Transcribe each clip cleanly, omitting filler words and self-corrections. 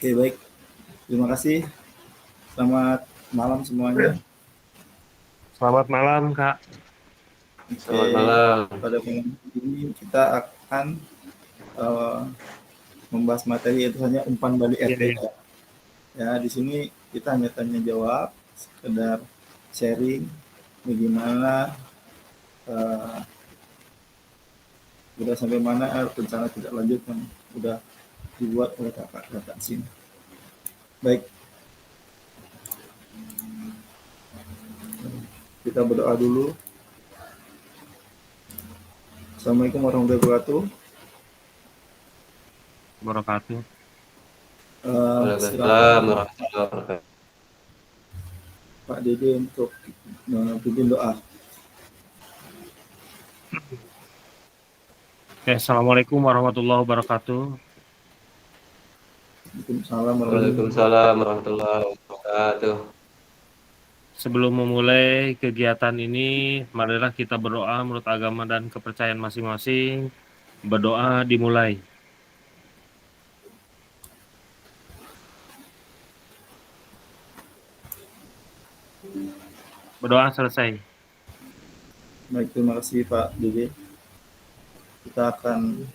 Oke, baik. Terima kasih. Selamat malam semuanya. Selamat malam, Kak. Oke, Selamat malam. pada malam ini kita akan eh, membahas materi yaitu hanya umpan balik Iya, iya. RTL. Ya, di sini kita hanya tanya jawab, sekedar sharing bagaimana eh, udah sampai mana rencana tidak lanjut yang udah dibuat oleh kakak sini. Baik, kita berdoa dulu. Assalamualaikum warahmatullahi wabarakatuh. Wabarakatuh. Waalaikumsalam Silakan warahmatullahi wabarakatuh. Pak Dede untuk memimpin doa. Oke, Assalamualaikum warahmatullahi wabarakatuh. Waalaikumsalam warahmatullahi Waalaikumsalam warahmatullahi wabarakatuh. Sebelum memulai kegiatan ini, marilah kita berdoa menurut agama dan kepercayaan masing-masing. Berdoa dimulai. Berdoa selesai. Baik, terima kasih Pak Dede. Kita akan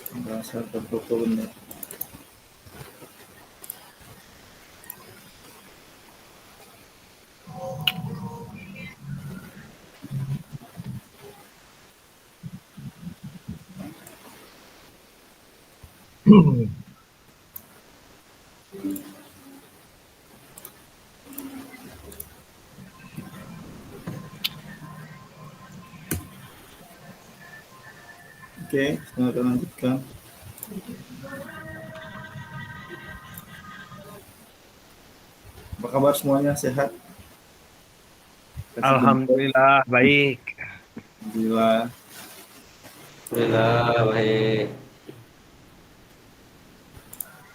membahas protokolnya. Oke, selamat lanjutkan. Apa kabar semuanya, sehat? Alhamdulillah, baik. Alhamdulillah. Alhamdulillah, baik.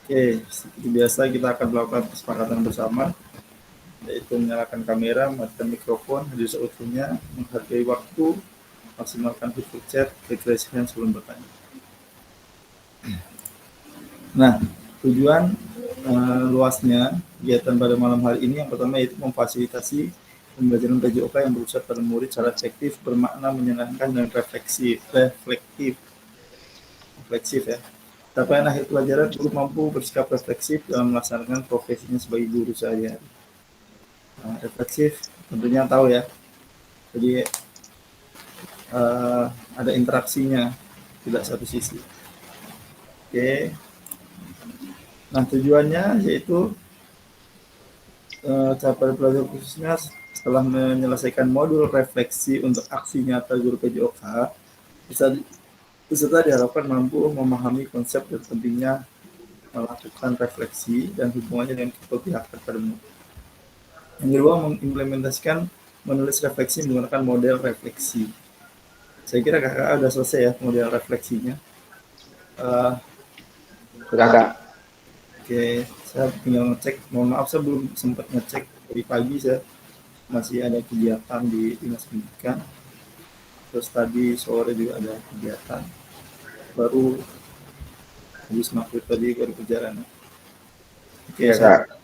Oke, seperti biasa kita akan melakukan kesepakatan bersama, yaitu menyalakan kamera, matikan mikrofon, hadir seutuhnya, menghargai waktu, maksimalkan fitur chat, klik sebelum bertanya. Nah, tujuan luasnya kegiatan pada malam hari ini yang pertama yaitu memfasilitasi pembelajaran PJOK yang berusaha pada murid secara efektif, bermakna, menyenangkan, dan refleksif ya. Capaian akhir pelajaran guru mampu bersikap refleksif dalam melaksanakan profesinya sebagai guru sehari-hari. Refleksif tentunya tahu ya. Jadi ada interaksinya, tidak satu sisi. Oke. Nah, tujuannya yaitu capaian pelajaran khususnya setelah menyelesaikan modul refleksi untuk aksi nyata guru PJOK, peserta diharapkan mampu memahami konsep dan pentingnya melakukan refleksi dan hubungannya dengan keberpihakan pada murid. Yang kedua, mengimplementasikan menulis refleksi menggunakan model refleksi. Saya kira kakak sudah selesai ya model refleksinya. Kakak. Oke, saya tinggal ngecek. Mohon maaf saya belum sempat ngecek dari pagi, saya masih ada kegiatan di Dinas Pendidikan. Terus tadi sore juga ada kegiatan. Baru habis maghrib tadi baru perjalanan. Oke, Ya, saya Kak.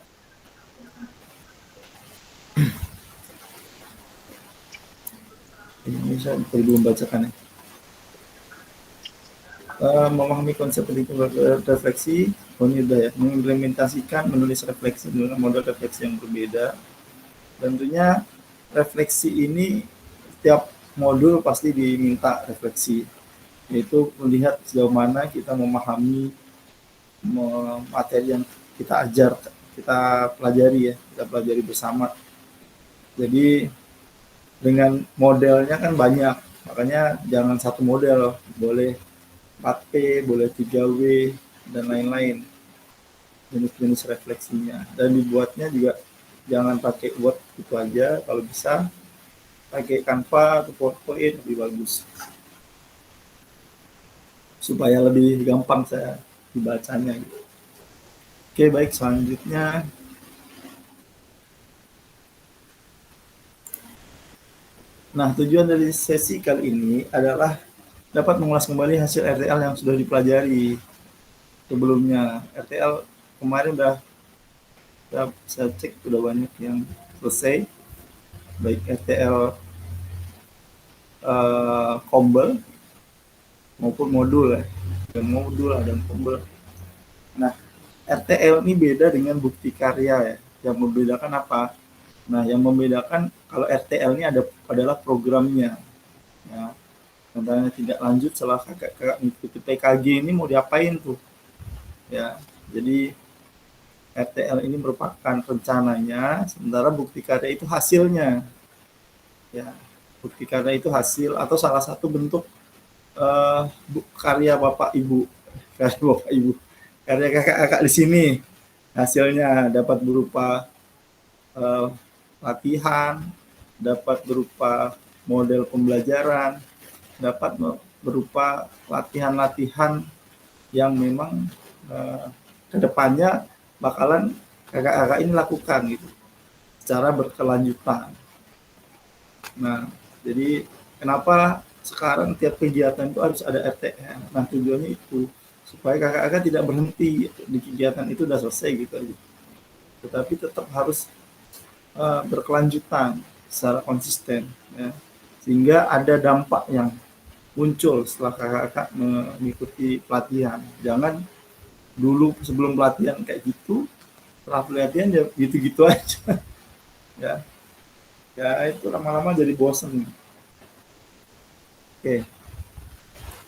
ini saya belum bacakan ya. Memahami konsep pendidikan refleksi, ya, mengimplementasikan menulis refleksi dengan model refleksi yang berbeda. Tentunya refleksi ini setiap modul pasti diminta refleksi, yaitu melihat sejauh mana kita memahami materi yang kita ajar, kita pelajari bersama. Jadi dengan modelnya kan banyak, makanya jangan satu model, boleh 4P, boleh 3W, dan lain-lain jenis-jenis refleksinya. Dan dibuatnya juga jangan pakai Word itu aja, kalau bisa pakai Canva atau PowerPoint lebih bagus supaya lebih gampang saya dibacanya gitu. Oke, baik, selanjutnya nah, tujuan dari sesi kali ini adalah dapat mengulas kembali hasil RTL yang sudah dipelajari. sebelumnya. RTL kemarin udah saya cek udah banyak yang selesai, baik RTL Kombel maupun modul ya, dan modul ada Kombel. Nah, RTL ini beda dengan bukti karya ya. Yang membedakan apa? Nah, yang membedakan kalau RTL ini adalah programnya. Ya, contohnya tidak lanjut setelah kakak mengikuti PKG ini mau diapain tuh? Ya, jadi RTL ini merupakan rencananya, sementara bukti karya itu hasilnya. Ya, bukti karya itu hasil atau salah satu bentuk karya Bapak Ibu, karya kakak-kakak di sini. Hasilnya dapat berupa latihan, dapat berupa model pembelajaran, dapat berupa latihan-latihan yang memang kedepannya bakalan kakak-kakak ini lakukan gitu secara berkelanjutan. Nah, jadi kenapa sekarang tiap kegiatan itu harus ada RTL? Nah, tujuannya itu supaya kakak-kakak tidak berhenti di kegiatan itu udah selesai gitu aja. Tetapi tetap harus berkelanjutan secara konsisten, ya. Sehingga ada dampak yang muncul setelah kakak-kakak mengikuti pelatihan. Jangan dulu sebelum pelatihan kayak gitu, setelah pelatihan ya gitu-gitu aja. Ya, ya itu lama-lama jadi bosan. Oke,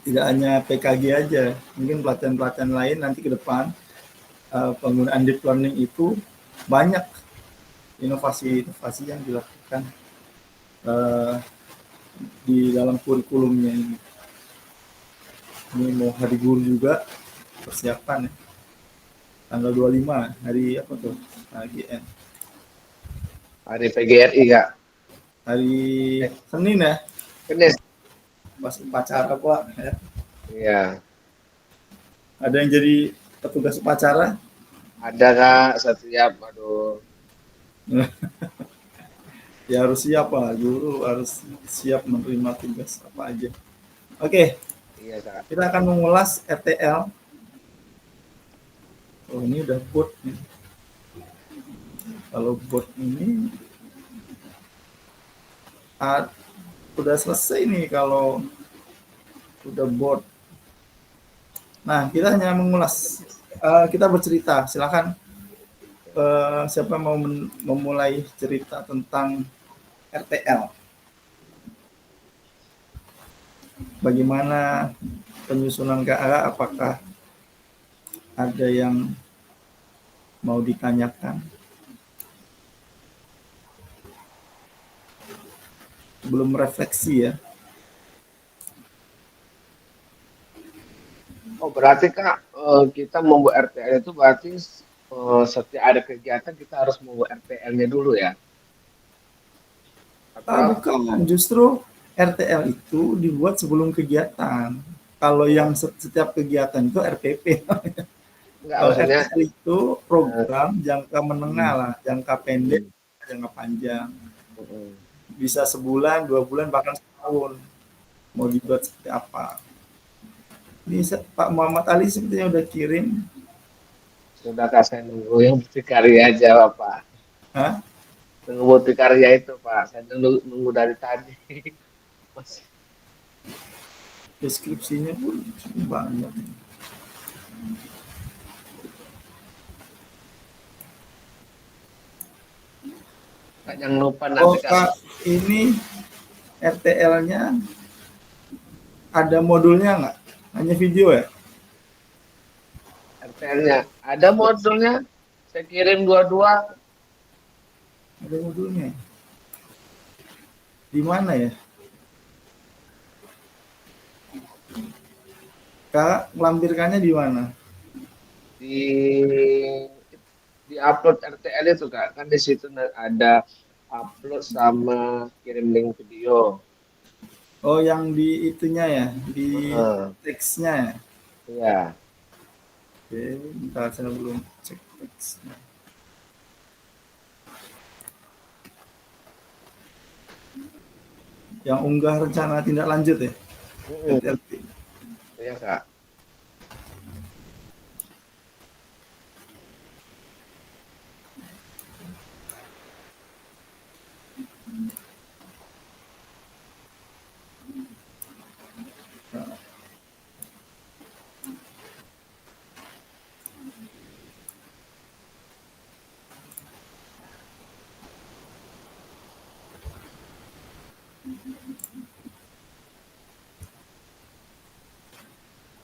tidak hanya PKG aja, mungkin pelatihan-pelatihan lain nanti ke depan penggunaan deep learning itu banyak inovasi-inovasi yang dilakukan di dalam kurikulumnya ini. Ini mau hari guru juga persiapan ya. Tanggal 25 hari apa tuh? HGN. Hari PGRI Kak. Hari Senin ya. Senin. Pas upacara Pak ya. Iya. Ada yang jadi petugas upacara? Ada Kak, setiap aduh. Ya harus siap Pak, guru harus siap menerima tugas apa aja. Oke. Iya Kak. Kita akan mengulas RTL. Oh ini udah bot nih. Kalau bot ini udah selesai nih kalau udah bot. Nah kita hanya mengulas. Kita bercerita. Silakan siapa mau memulai cerita tentang RTL. Bagaimana penyusunan KA? Apakah ada yang mau ditanyakan? Belum refleksi ya. Oh berarti Kak, kita membuat RTL itu berarti setiap ada kegiatan kita harus membuat RTL-nya dulu ya? Atau Bukan, justru RTL itu dibuat sebelum kegiatan. Kalau yang setiap kegiatan itu RPP. enggak Kalau maksudnya RTL itu program jangka menengah lah, jangka pendek, hmm, jangka panjang. hmm. Bisa sebulan, 2 bulan, bahkan setahun. Mau dibuat seperti apa. Ini Pak Muhammad Ali sepertinya udah kirim. Sudah Kak, saya nunggu yang bukti karya aja Pak. Hah? Nunggu bukti karya itu Pak, saya nunggu dari tadi. Masih. Deskripsinya pun banyak. Kak, jangan lupa Oh nanti Kak, Kak, ini RTL-nya ada modulnya nggak? Hanya video ya? RTL-nya. Ada modulnya, saya kirim dua-dua. Ada modulnya. Di mana ya? Kak, melampirkannya di mana? Di upload RTL itu Kak, kan di situ ada upload sama kirim link video. Oh, yang di itunya ya, di Heeh. teksnya ya. Iya. Oke, bentar saya belum cek teksnya. Yang unggah rencana tindak lanjut ya? RTL. Iya Kak.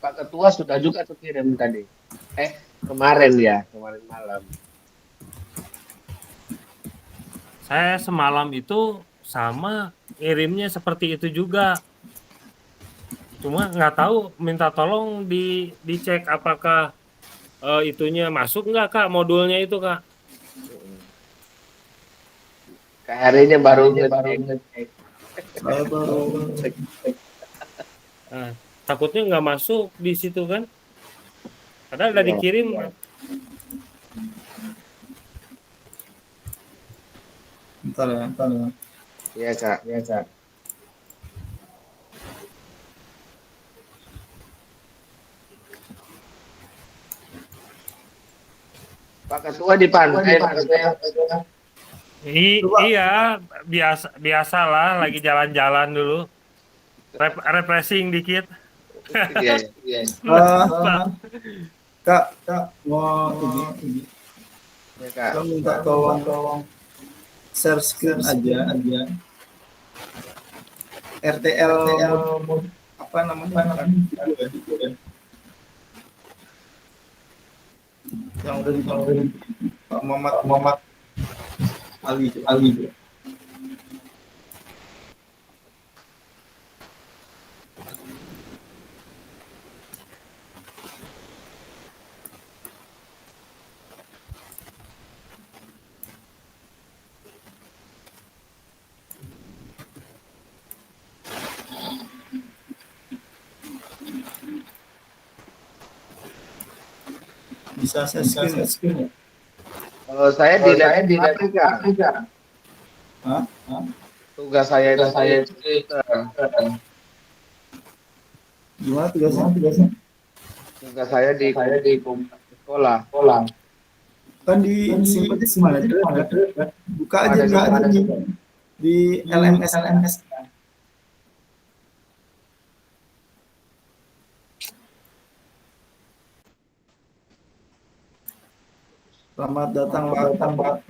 Pak Ketua sudah juga tuh kirim tadi. Kemarin malam. Saya semalam itu sama ngirimnya seperti itu juga. Cuma nggak tahu, minta tolong dicek apakah itunya masuk nggak Kak, modulnya itu Kak. Kayak hari ini baru ngecek. Saya baru cek. Nah, takutnya nggak masuk di situ kan. Padahal udah dikirim. Bentar ya. Iya Kak. Pak Ketua di pantai. Iya, biasalah lagi jalan-jalan dulu. Refreshing dikit. Iya. Kak, mau ini. Ya, Kak. Kau minta tolong share screen aja. RTL apa namanya? Yang udah dibangun Pak Muhammad Ali. Bisa saya screen. Kalau saya di Afrika. Hah? Tugas saya itu Gimana tugasnya? tugas saya di sekolah. Kan di simpan di mana? Buka aja di LMS. Selamat datang Pak.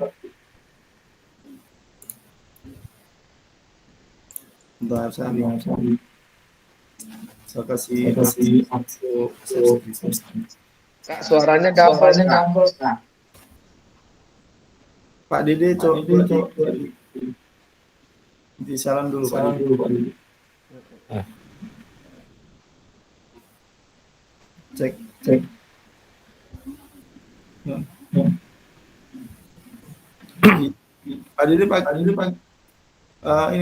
Bentar, saya kasih Kak, suaranya double, Kak. Pak Dede coba di salam dulu Pak Dede. Cek. Pak Dede ini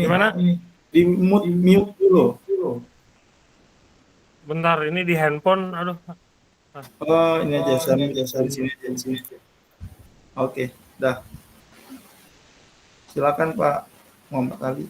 Gimana? Di mute dulu. Bentar, ini di handphone. Aduh. Oh, ini aja di sini. Oke, dah. Silakan Pak Muhammad Ali.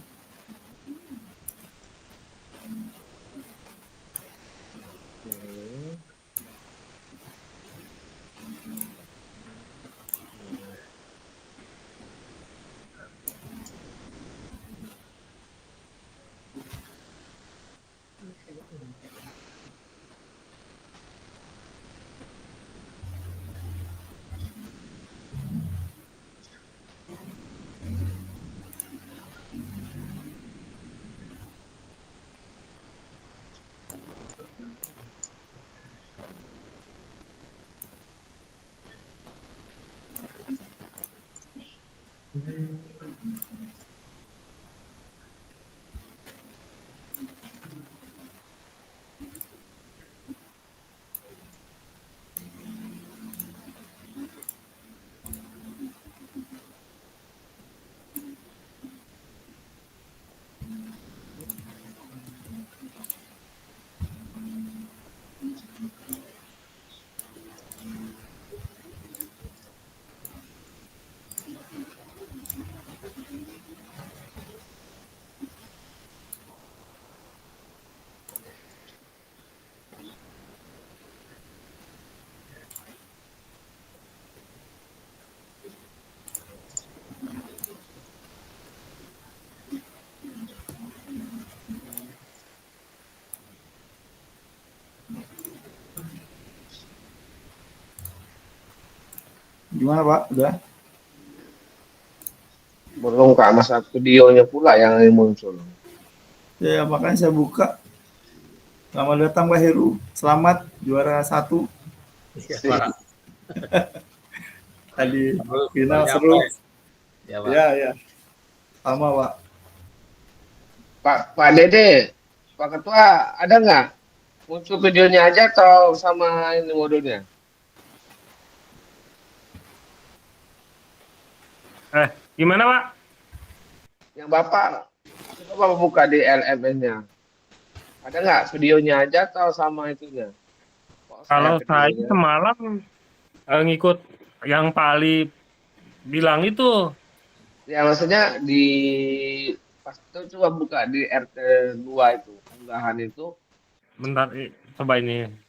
Gimana Pak? Udah? Belum Kak, masa videonya pula yang muncul. Ya makanya saya buka. Selamat datang Pak Heru. Selamat juara 1. Iya, Pak. Tadi Baru final seru. nyampe. Ya, Pak. Ya. Sama Pak. Pak Dede, Pak Ketua, ada nggak muncul videonya aja atau sama ini modulnya? Gimana Pak? Yang Bapak, coba Bapak buka di LMS-nya. Ada nggak videonya aja atau sama itunya? Kok Kalau saya videonya? semalam ngikut yang Pali bilang itu. Ya maksudnya di pas itu coba buka di RT 2 itu, unggahan itu. Bentar, coba ini.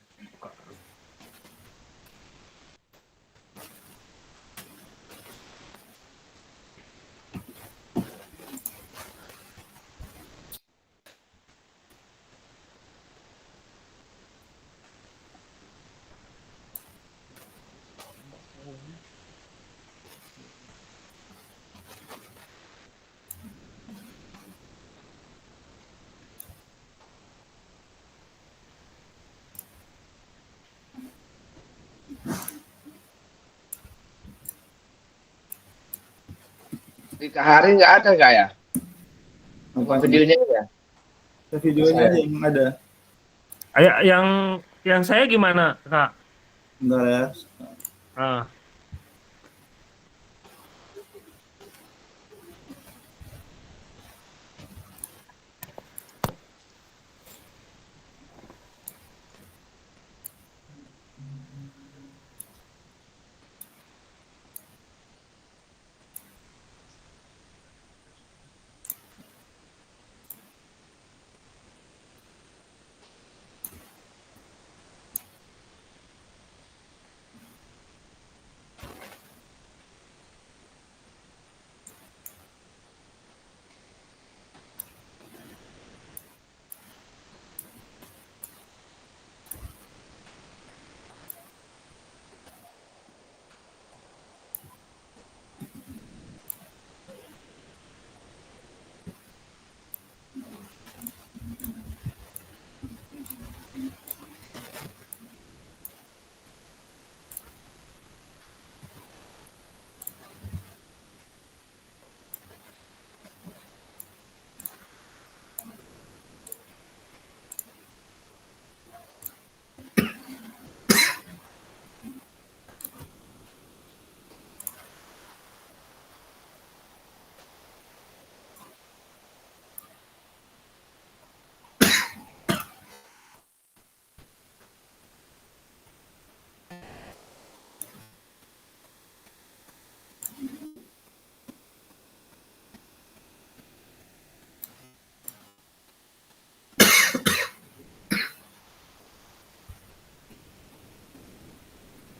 Di Kahari nggak ada nggak ya? Apa Videonya ya? videonya aja yang ada. Yang saya gimana, Kak? Bentar ya. Ah.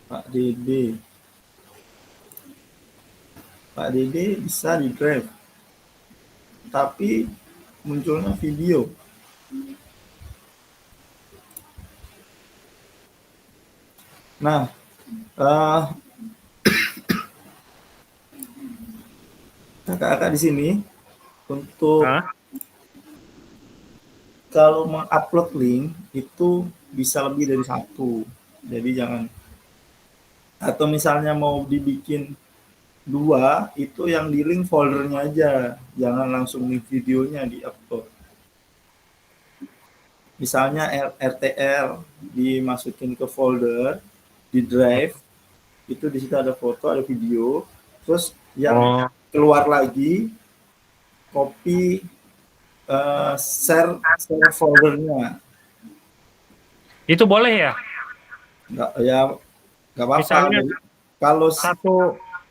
Pak Dede. Pak Dede bisa di drive. Tapi munculnya video. Nah, kakak-kakak di sini untuk kalau mengupload link itu bisa lebih dari 1. Jadi jangan, atau misalnya mau dibikin 2, itu yang di link foldernya aja, jangan langsung link videonya di upload. Misalnya RTL dimasukin ke folder di drive, itu di situ ada foto, ada video, terus yang keluar lagi copy share foldernya. Itu boleh ya? Nggak apa-apa. Misalnya kalau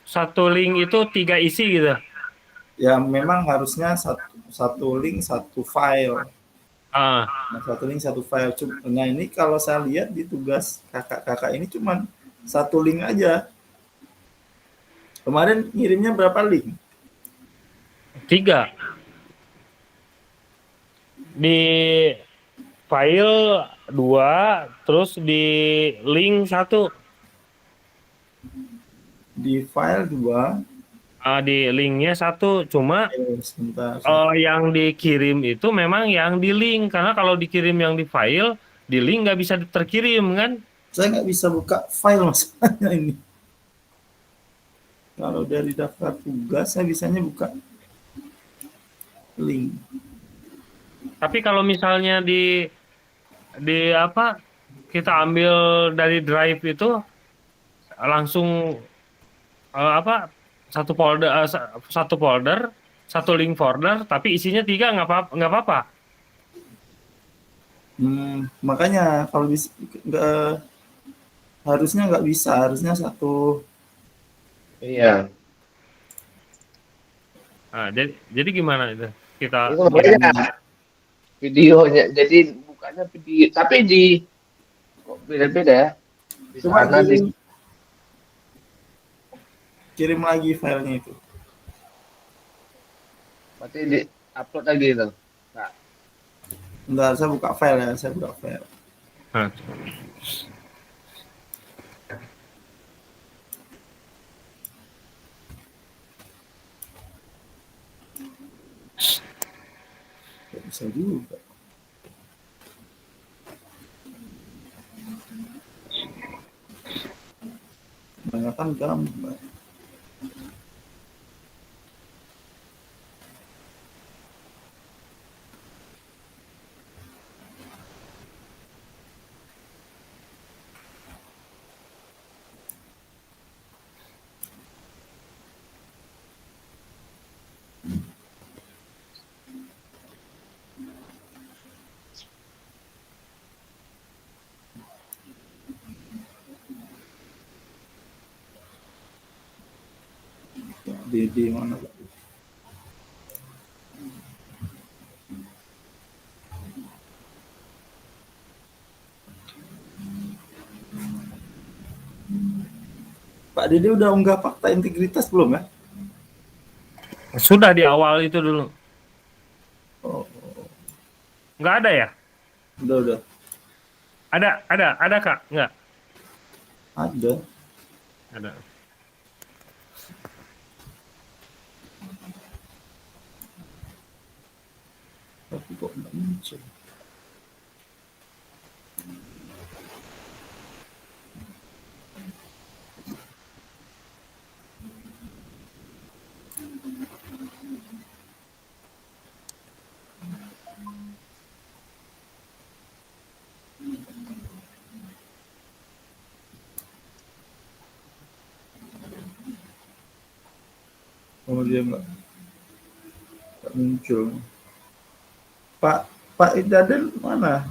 satu link itu 3 isi gitu. Ya memang harusnya satu link satu file. Nah, satu link satu file. Nah ini kalau saya lihat di tugas kakak-kakak ini cuma satu link aja. Kemarin ngirimnya berapa link? 3. Di file 2, terus di link 1. Di file 2. Di linknya 1, cuma sebentar. Yang dikirim itu memang yang di link, karena kalau dikirim yang di file di link nggak bisa terkirim kan? Saya nggak bisa buka file masalahnya ini. Kalau dari daftar tugas, saya bisanya buka link. Tapi kalau misalnya di apa kita ambil dari drive itu langsung apa satu folder, satu link folder, tapi isinya 3 nggak apa-apa. Makanya kalau bisa harusnya nggak bisa, harusnya satu. Iya. Nah, jadi gimana itu? Kita Itu makanya videonya. Jadi bukannya video, tapi kok beda-beda ya. Di Coba sana kirim lagi filenya itu. berarti di upload lagi itu. Nah, Bentar, saya buka file ya, saya buka file. Nah, Nggak bisa juga. Kebanyakan gambar. Di mana Pak? Pak Dede udah unggah fakta integritas belum ya? sudah di awal itu dulu. Oh, Nggak ada ya? udah. Ada Kak? Nggak? Ada. Ada. Tapi kok nggak muncul? Oh, dia nggak muncul. Pak Daden mana?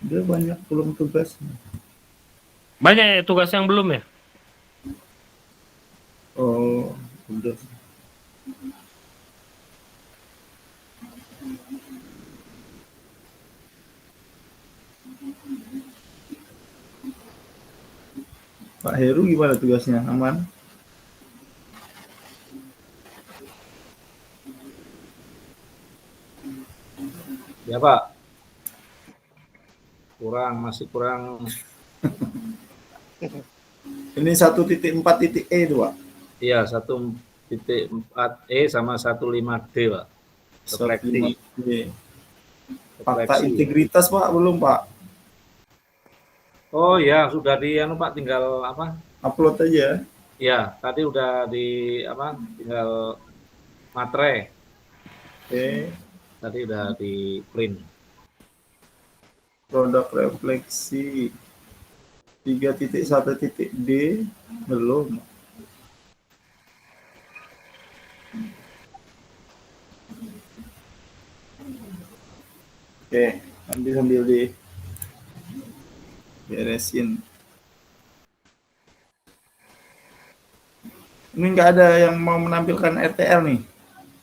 Dia banyak belum tugasnya. Banyak ya tugas yang belum ya? Oh, udah. Pak Heru gimana tugasnya? Aman? Ya Pak. Masih kurang. Ini 1.4.e itu Pak. Iya, 1.4e sama 15D Pak. Refleksi. 1.5D. Fakta integritas Pak belum Pak? Oh ya, sudah Pak, tinggal apa? Upload aja. Ya, tadi udah tinggal materai. Oke. Tadi udah di print. Produk refleksi 3.1.d belum. Oke, nanti sambil di beresin. Ini nggak ada yang mau menampilkan RTL nih.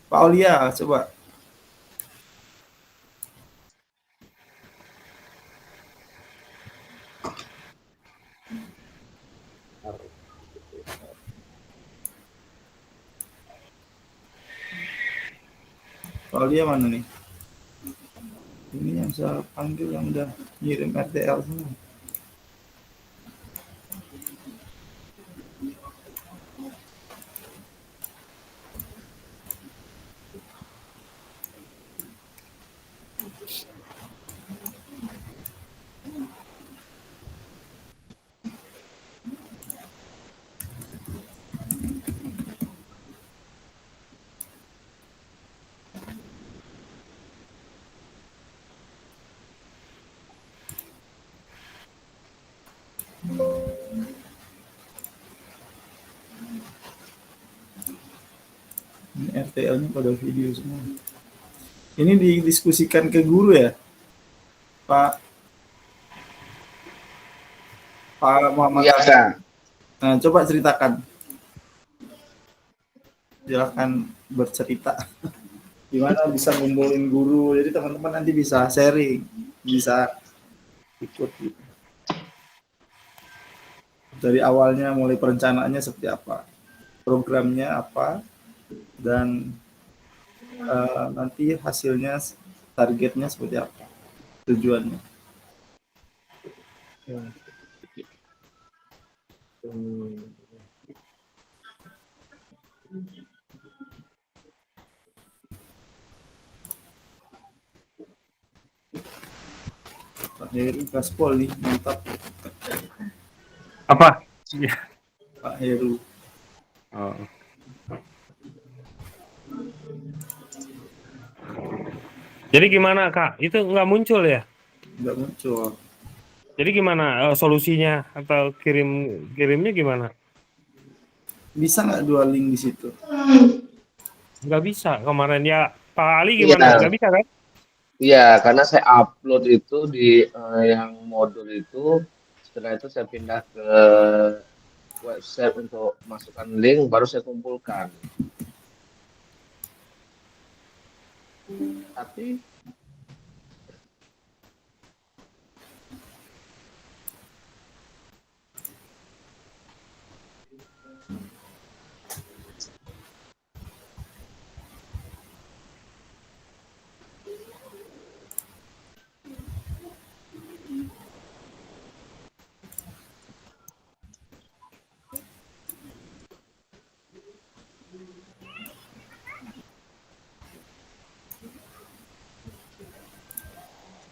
Pak Aulia, coba. Pak Aulia mana nih? Ini yang saya panggil yang udah ngirim RTL semua. Ini RTL-nya pada video semua. Ini didiskusikan ke guru ya, Pak Muhammad. Iya, Kak. Nah, coba ceritakan. Silakan bercerita. Gimana bisa ngumpulin guru, jadi teman-teman nanti bisa sharing, bisa ikut gitu. Dari awalnya mulai perencanaannya seperti apa, programnya apa, dan nanti hasilnya, targetnya seperti apa, tujuannya. Pak Heru Gaspol nih, mantap Apa? Iya. Pak Heru. Oh. Jadi gimana Kak? Itu nggak muncul ya? Nggak muncul. Jadi gimana solusinya atau kirimnya gimana? Bisa nggak dua link di situ? Nggak bisa kemarin ya. Pak Ali Iya, gimana? Nggak bisa kan? iya, karena saya upload itu di yang modul itu, setelah itu saya pindah ke website untuk masukkan link, baru saya kumpulkan. Tapi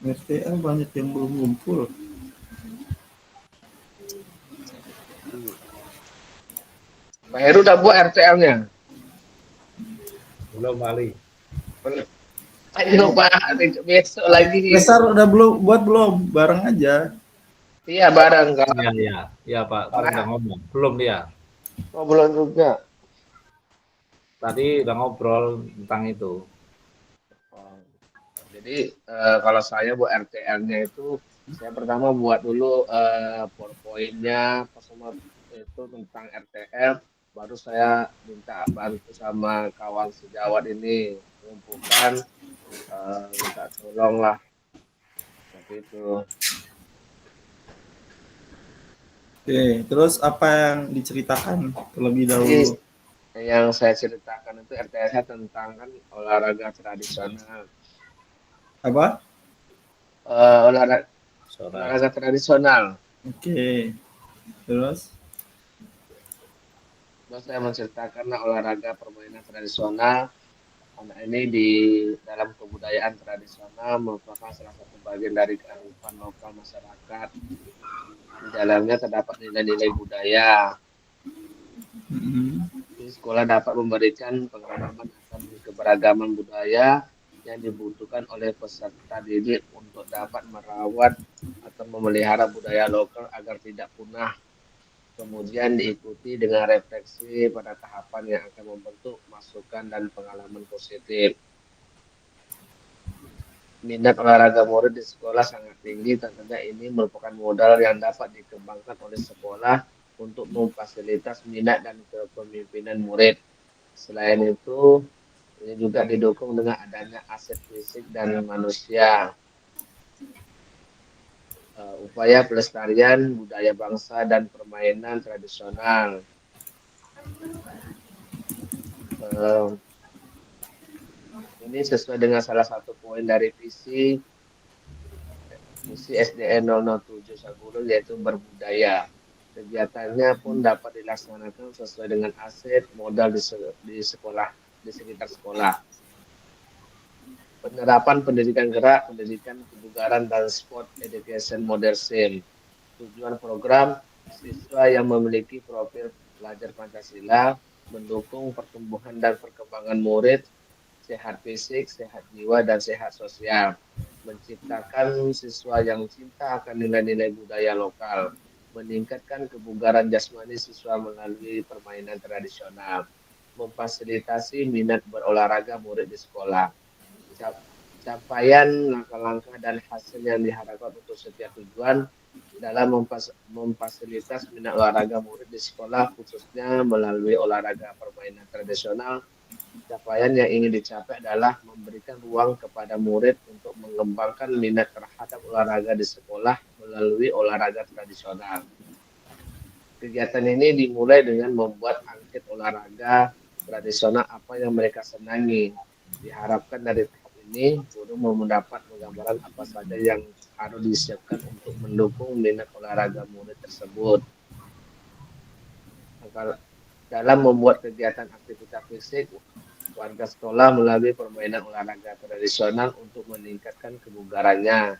RTL banyak yang belum ngumpul. Pak Heru udah buat RTL-nya. Belum Ali. Ayo Pak, besok lagi. Besar udah belum? Bareng aja. Iya, bareng Kak. Iya, iya. Iya, Pak. Tadi udah ngomong. Belum dia. Oh, belum juga. Tadi udah ngobrol tentang itu. Oh. Jadi kalau saya buat RTL-nya itu, saya pertama buat dulu PowerPoint-nya, pas semua itu tentang RTL, baru saya minta bantu sama kawan sejawat ini mengumpulkan, minta tolong lah seperti itu. Oke, terus apa yang diceritakan terlebih Jadi dahulu? yang saya ceritakan itu RTL-nya tentang kan olahraga tradisional, Apa? olahraga Saudara. tradisional. Oke, terus? Terus saya menceritakan olahraga permainan tradisional. Anak ini di dalam kebudayaan tradisional merupakan salah satu bagian dari kearifan lokal masyarakat. Di dalamnya terdapat nilai-nilai budaya. Mhm. Di sekolah dapat memberikan pengalaman akan keberagaman budaya yang dibutuhkan oleh peserta didik untuk dapat merawat atau memelihara budaya lokal agar tidak punah. Kemudian diikuti dengan refleksi pada tahapan yang akan membentuk masukan dan pengalaman positif. Minat olahraga murid di sekolah sangat tinggi, tentunya ini merupakan modal yang dapat dikembangkan oleh sekolah untuk memfasilitasi minat dan kepemimpinan murid. Selain itu, ini juga didukung dengan adanya aset fisik dan manusia. Upaya pelestarian budaya bangsa dan permainan tradisional. Ini sesuai dengan salah satu poin dari visi SDN 007 Saguro, yaitu berbudaya. Kegiatannya pun dapat dilaksanakan sesuai dengan aset modal di sekolah, di sekitar sekolah. Penerapan pendidikan gerak, pendidikan kebugaran, dan sport education model SEM. Tujuan program, siswa yang memiliki profil pelajar Pancasila, mendukung pertumbuhan dan perkembangan murid, sehat fisik, sehat jiwa, dan sehat sosial. Menciptakan siswa yang cinta akan nilai-nilai budaya lokal. meningkatkan kebugaran jasmani siswa melalui permainan tradisional, memfasilitasi minat berolahraga murid di sekolah. Capaian langkah-langkah dan hasil yang diharapkan untuk setiap tujuan dalam memfasilitas minat olahraga murid di sekolah, khususnya melalui olahraga permainan tradisional. Capaian yang ingin dicapai adalah memberikan ruang kepada murid untuk mengembangkan minat terhadap olahraga di sekolah melalui olahraga tradisional. Kegiatan ini dimulai dengan membuat angket olahraga tradisional apa yang mereka senangi. Diharapkan dari tahap ini, guru mendapat gambaran apa saja yang harus disiapkan untuk mendukung minat olahraga murid tersebut. Dalam membuat kegiatan aktivitas fisik, warga sekolah melalui permainan olahraga tradisional untuk meningkatkan kebugarannya.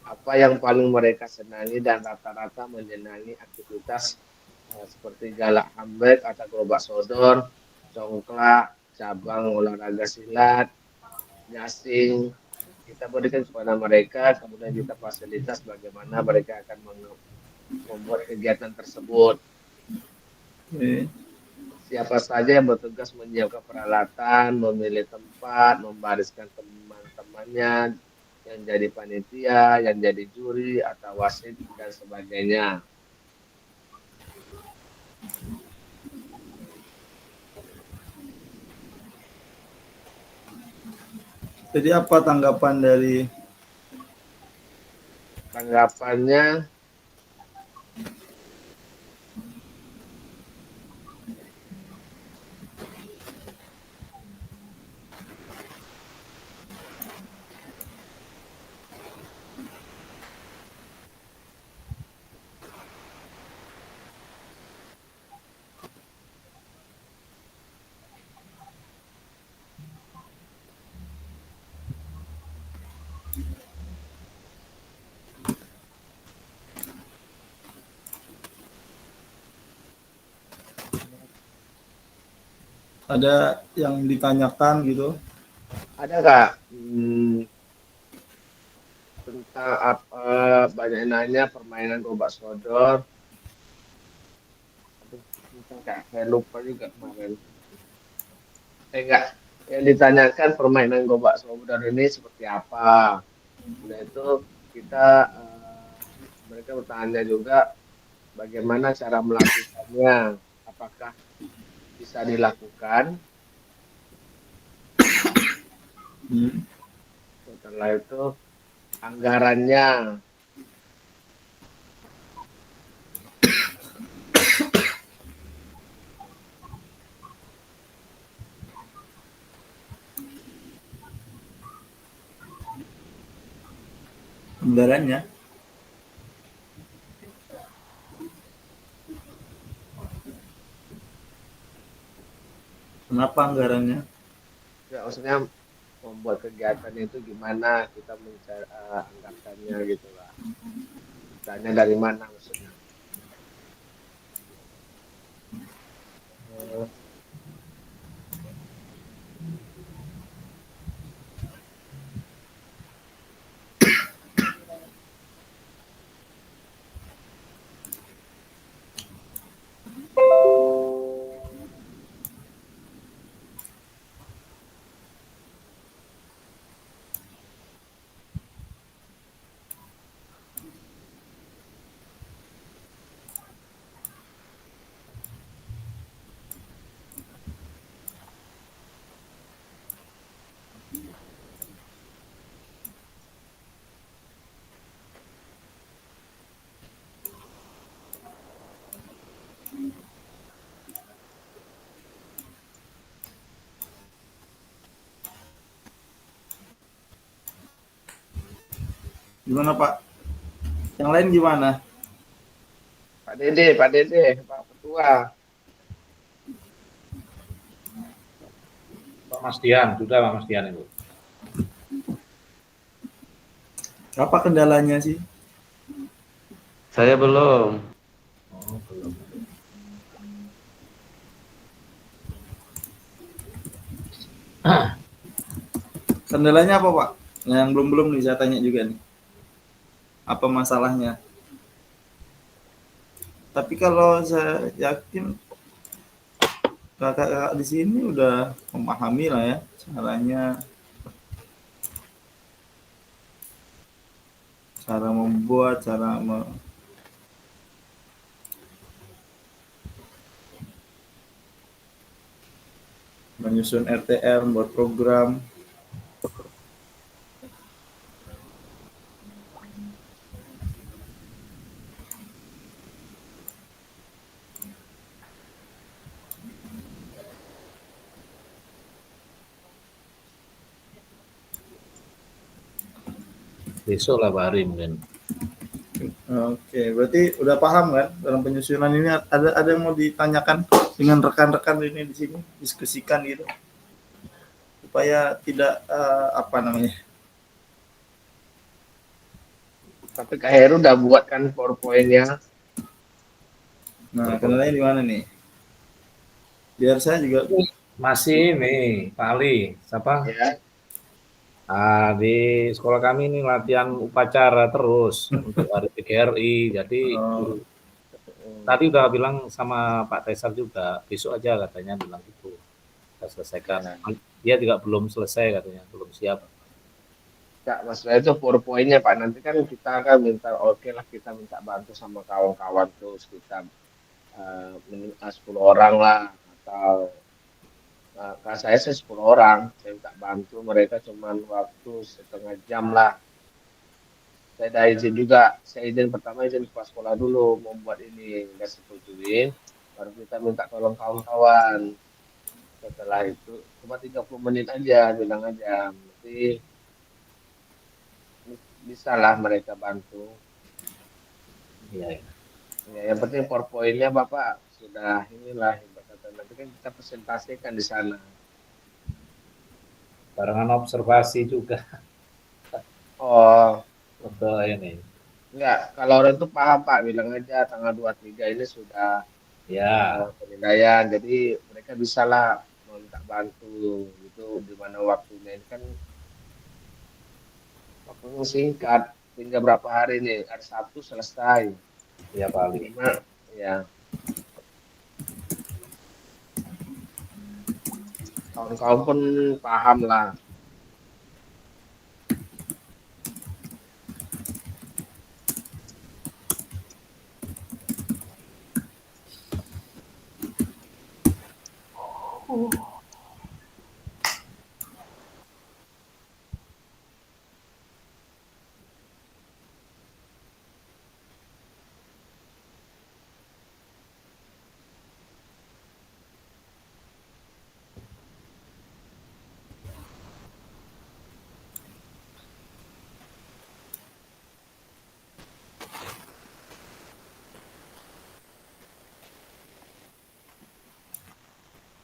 Apa yang paling mereka senangi dan rata-rata menyenangi aktivitas seperti galak hambek atau gerobak sodor, congklak, cabang olahraga silat, nyasing. Kita berikan kepada mereka, kemudian kita fasilitas bagaimana mereka akan membuat kegiatan tersebut. Siapa saja yang bertugas menyiapkan peralatan, memilih tempat, membariskan teman-temannya, yang jadi panitia, yang jadi juri, atau wasit, dan sebagainya. Jadi apa tanggapan dari Tanggapannya, ada yang ditanyakan gitu? ada nggak tentang apa, banyak yang nanya permainan gerobak sodor. Enggak, saya lupa juga kemarin. Enggak, yang ditanyakan permainan gerobak sodor ini seperti apa. Nah itu kita mereka bertanya juga bagaimana cara melakukannya, apakah bisa dilakukan. Setelah itu anggarannya. Anggarannya? Kenapa anggarannya? Ya, maksudnya membuat kegiatan itu gimana kita mencari anggarannya gitu lah. Dana dari mana maksudnya? Gimana Pak? Yang lain gimana? Pak Dede, Pak Ketua. Pak Mas Dian, sudah Pak Mas Dian itu. Apa kendalanya sih? Saya belum. Oh, belum. Kendalanya apa Pak? Nah, yang belum nih saya tanya juga nih. Apa masalahnya? Tapi kalau saya yakin kakak-kakak di sini udah memahami lah ya caranya, cara membuat, menyusun RTL, membuat program. Besok lah Pak Ari mungkin. Oke, berarti udah paham kan dalam penyusunan ini. Ada yang mau ditanyakan dengan rekan-rekan ini di sini, diskusikan gitu, supaya tidak apa namanya. Tapi Kak Heru udah buat kan PowerPoint-nya. Nah, kendalanya di mana nih? Biar saya juga Masih nih Pak Ali, siapa? Ya. Di sekolah kami ini latihan upacara terus untuk hari PGRI. Jadi oh, tadi udah bilang sama Pak Tesar juga, besok aja katanya bilang gitu. Kita selesaikan. Dia juga belum selesai katanya, belum siap. Kak, masalah itu PowerPoint-nya Pak. Nanti kan kita akan minta, oke lah kita minta bantu sama kawan-kawan terus kita 10 orang lah atau kalau saya sih 10 orang, saya minta bantu mereka cuman waktu setengah jam lah. Saya ada izin juga, saya izin pertama izin kepala sekolah dulu membuat ini, nggak setujuin, baru kita minta tolong kawan-kawan. Setelah itu cuma 30 menit aja, bilang aja, nanti bisa lah mereka bantu. Iya. Ya, yang penting PowerPoint-nya Bapak sudah inilah, nanti kan kita presentasikan di sana. Barengan observasi juga. Oh, Betul ini. enggak, kalau orang itu paham Pak, bilang aja tanggal 23 ini sudah Ya, penilaian, jadi mereka bisa lah minta bantu gitu, di mana waktunya ini kan waktunya singkat, tinggal berapa hari nih, hari Sabtu selesai. ya Pak Ali. Cuma, ya kawan-kawan pun paham lah.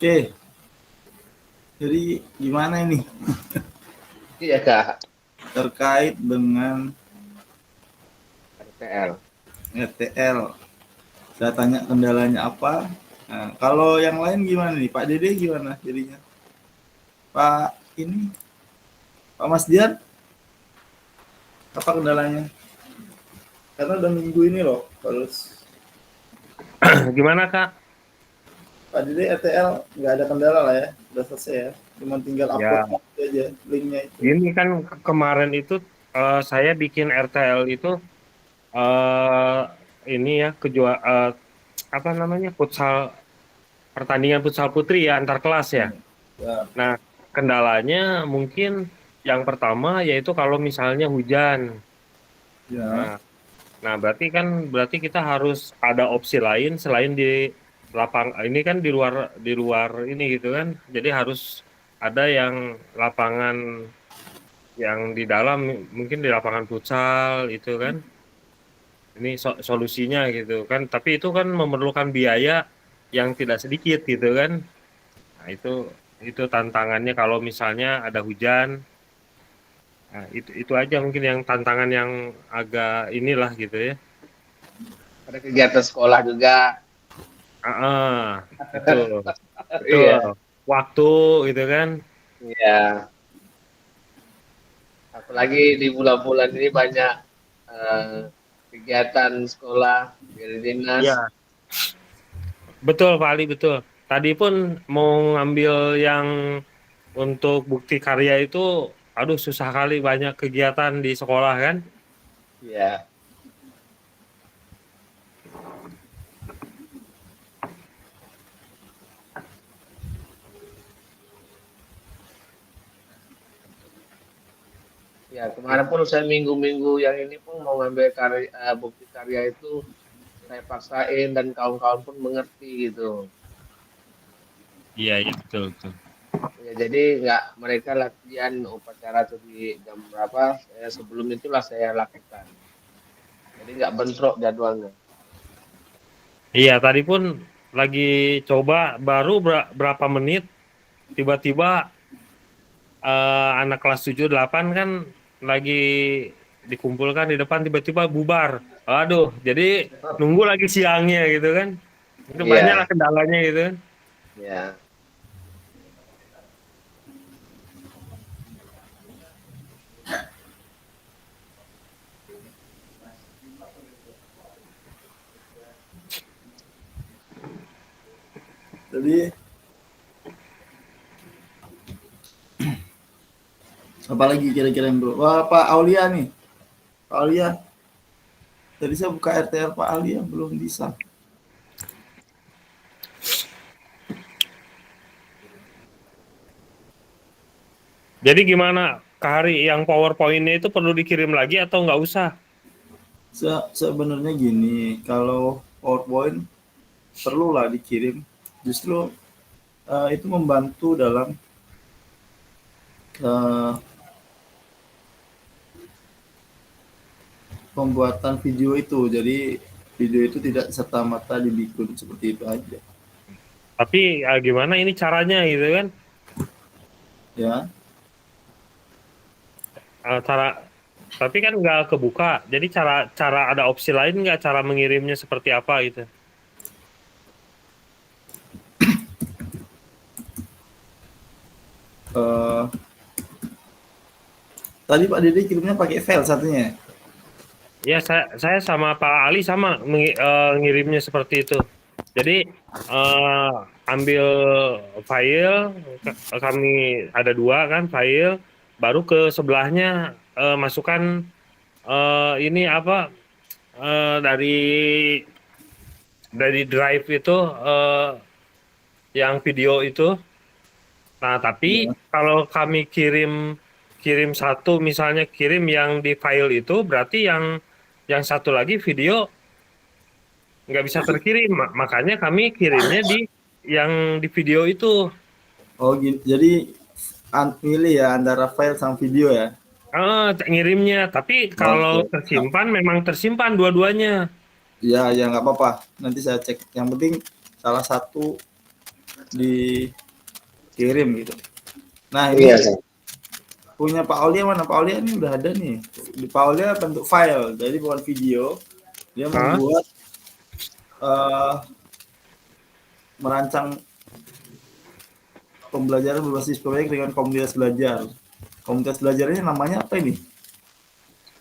oke. Jadi gimana ini Iya Kak, terkait dengan RTL. RTL? Saya tanya kendalanya apa. Nah, kalau yang lain gimana nih? Pak Dede gimana jadinya? Pak ini, Pak Mas Dian, apa kendalanya? Karena udah minggu ini loh, terus Gimana Kak? Pak Dede RTL nggak ada kendala lah ya, udah selesai ya. Cuma tinggal Ya. upload aja linknya itu. Ini kan kemarin itu saya bikin RTL itu ini ya apa namanya pertandingan futsal putri ya antar kelas ya. Ya, Nah kendalanya mungkin yang pertama yaitu kalau misalnya hujan. ya, Nah berarti kita harus ada opsi lain selain di ini kan di luar ini gitu kan. Jadi harus ada yang lapangan yang di dalam mungkin di lapangan futsal itu kan. Ini solusinya gitu kan. Tapi itu kan memerlukan biaya yang tidak sedikit gitu kan. Nah, itu tantangannya kalau misalnya ada hujan. Nah, itu aja mungkin yang tantangan yang agak inilah gitu ya. Ada kegiatan sekolah juga. Betul. Iya. Betul. Waktu gitu kan. Iya. Apalagi di bulan-bulan ini banyak kegiatan sekolah dari dinas. Iya. Betul Pak Ali, betul. Tadi pun mau ngambil yang untuk bukti karya itu, aduh susah kali, banyak kegiatan di sekolah kan. Iya. Ya, kemarin pun saya minggu-minggu yang ini pun mau ngambil karya, bukti karya itu saya paksain dan kawan-kawan pun mengerti gitu. Iya, iya betul, betul. Ya, jadi nggak mereka latihan upacara itu di jam berapa, sebelum itulah saya lakukan. Jadi nggak bentrok jadwalnya. Iya, tadi pun lagi coba baru berapa menit, tiba-tiba anak kelas 7 8 kan lagi dikumpulkan di depan, tiba-tiba bubar. Aduh, jadi nunggu lagi siangnya gitu kan. Itu banyak lah Iya, kendalanya gitu kan. ya. Jadi apalagi kira-kira yang belum? Wah, Pak Aulia nih. Pak Aulia. Tadi saya buka RTL Pak Aulia belum bisa. Jadi gimana Kak Hari, yang PowerPoint-nya itu perlu dikirim lagi atau nggak usah? Sebenarnya gini, kalau PowerPoint perlulah dikirim. Justru itu membantu dalam pembuatan video itu. Jadi video itu tidak serta-merta dibikin seperti itu aja. Tapi gimana ini caranya gitu kan? Ya, Tapi kan nggak kebuka. Jadi cara ada opsi lain nggak, cara mengirimnya seperti apa gitu? eh, tadi Pak Dede kirimnya pakai file satunya. Ya saya sama Pak Ali sama ngirimnya seperti itu. Jadi ambil file, kami ada 2 kan file, baru ke sebelahnya masukkan ini apa, dari drive itu, yang video itu. Nah, tapi Ya. kalau kami kirim satu, misalnya kirim yang di file itu, berarti yang satu lagi video nggak bisa terkirim. Makanya kami kirimnya di yang di video itu. Oh, jadi pilih ya antara file sama video ya. Ngirimnya. Tapi kalau Oke. tersimpan, memang tersimpan dua-duanya. Ya, ya nggak apa-apa. Nanti saya cek. Yang penting salah satu dikirim gitu. Nah, ini Iya, punya Pak Aulia mana? Pak Aulia ini udah ada nih. Di Pak Aulia bentuk file, jadi bukan video. Dia Hah? membuat merancang pembelajaran berbasis proyek dengan komunitas belajar. Komunitas belajarnya namanya apa ini?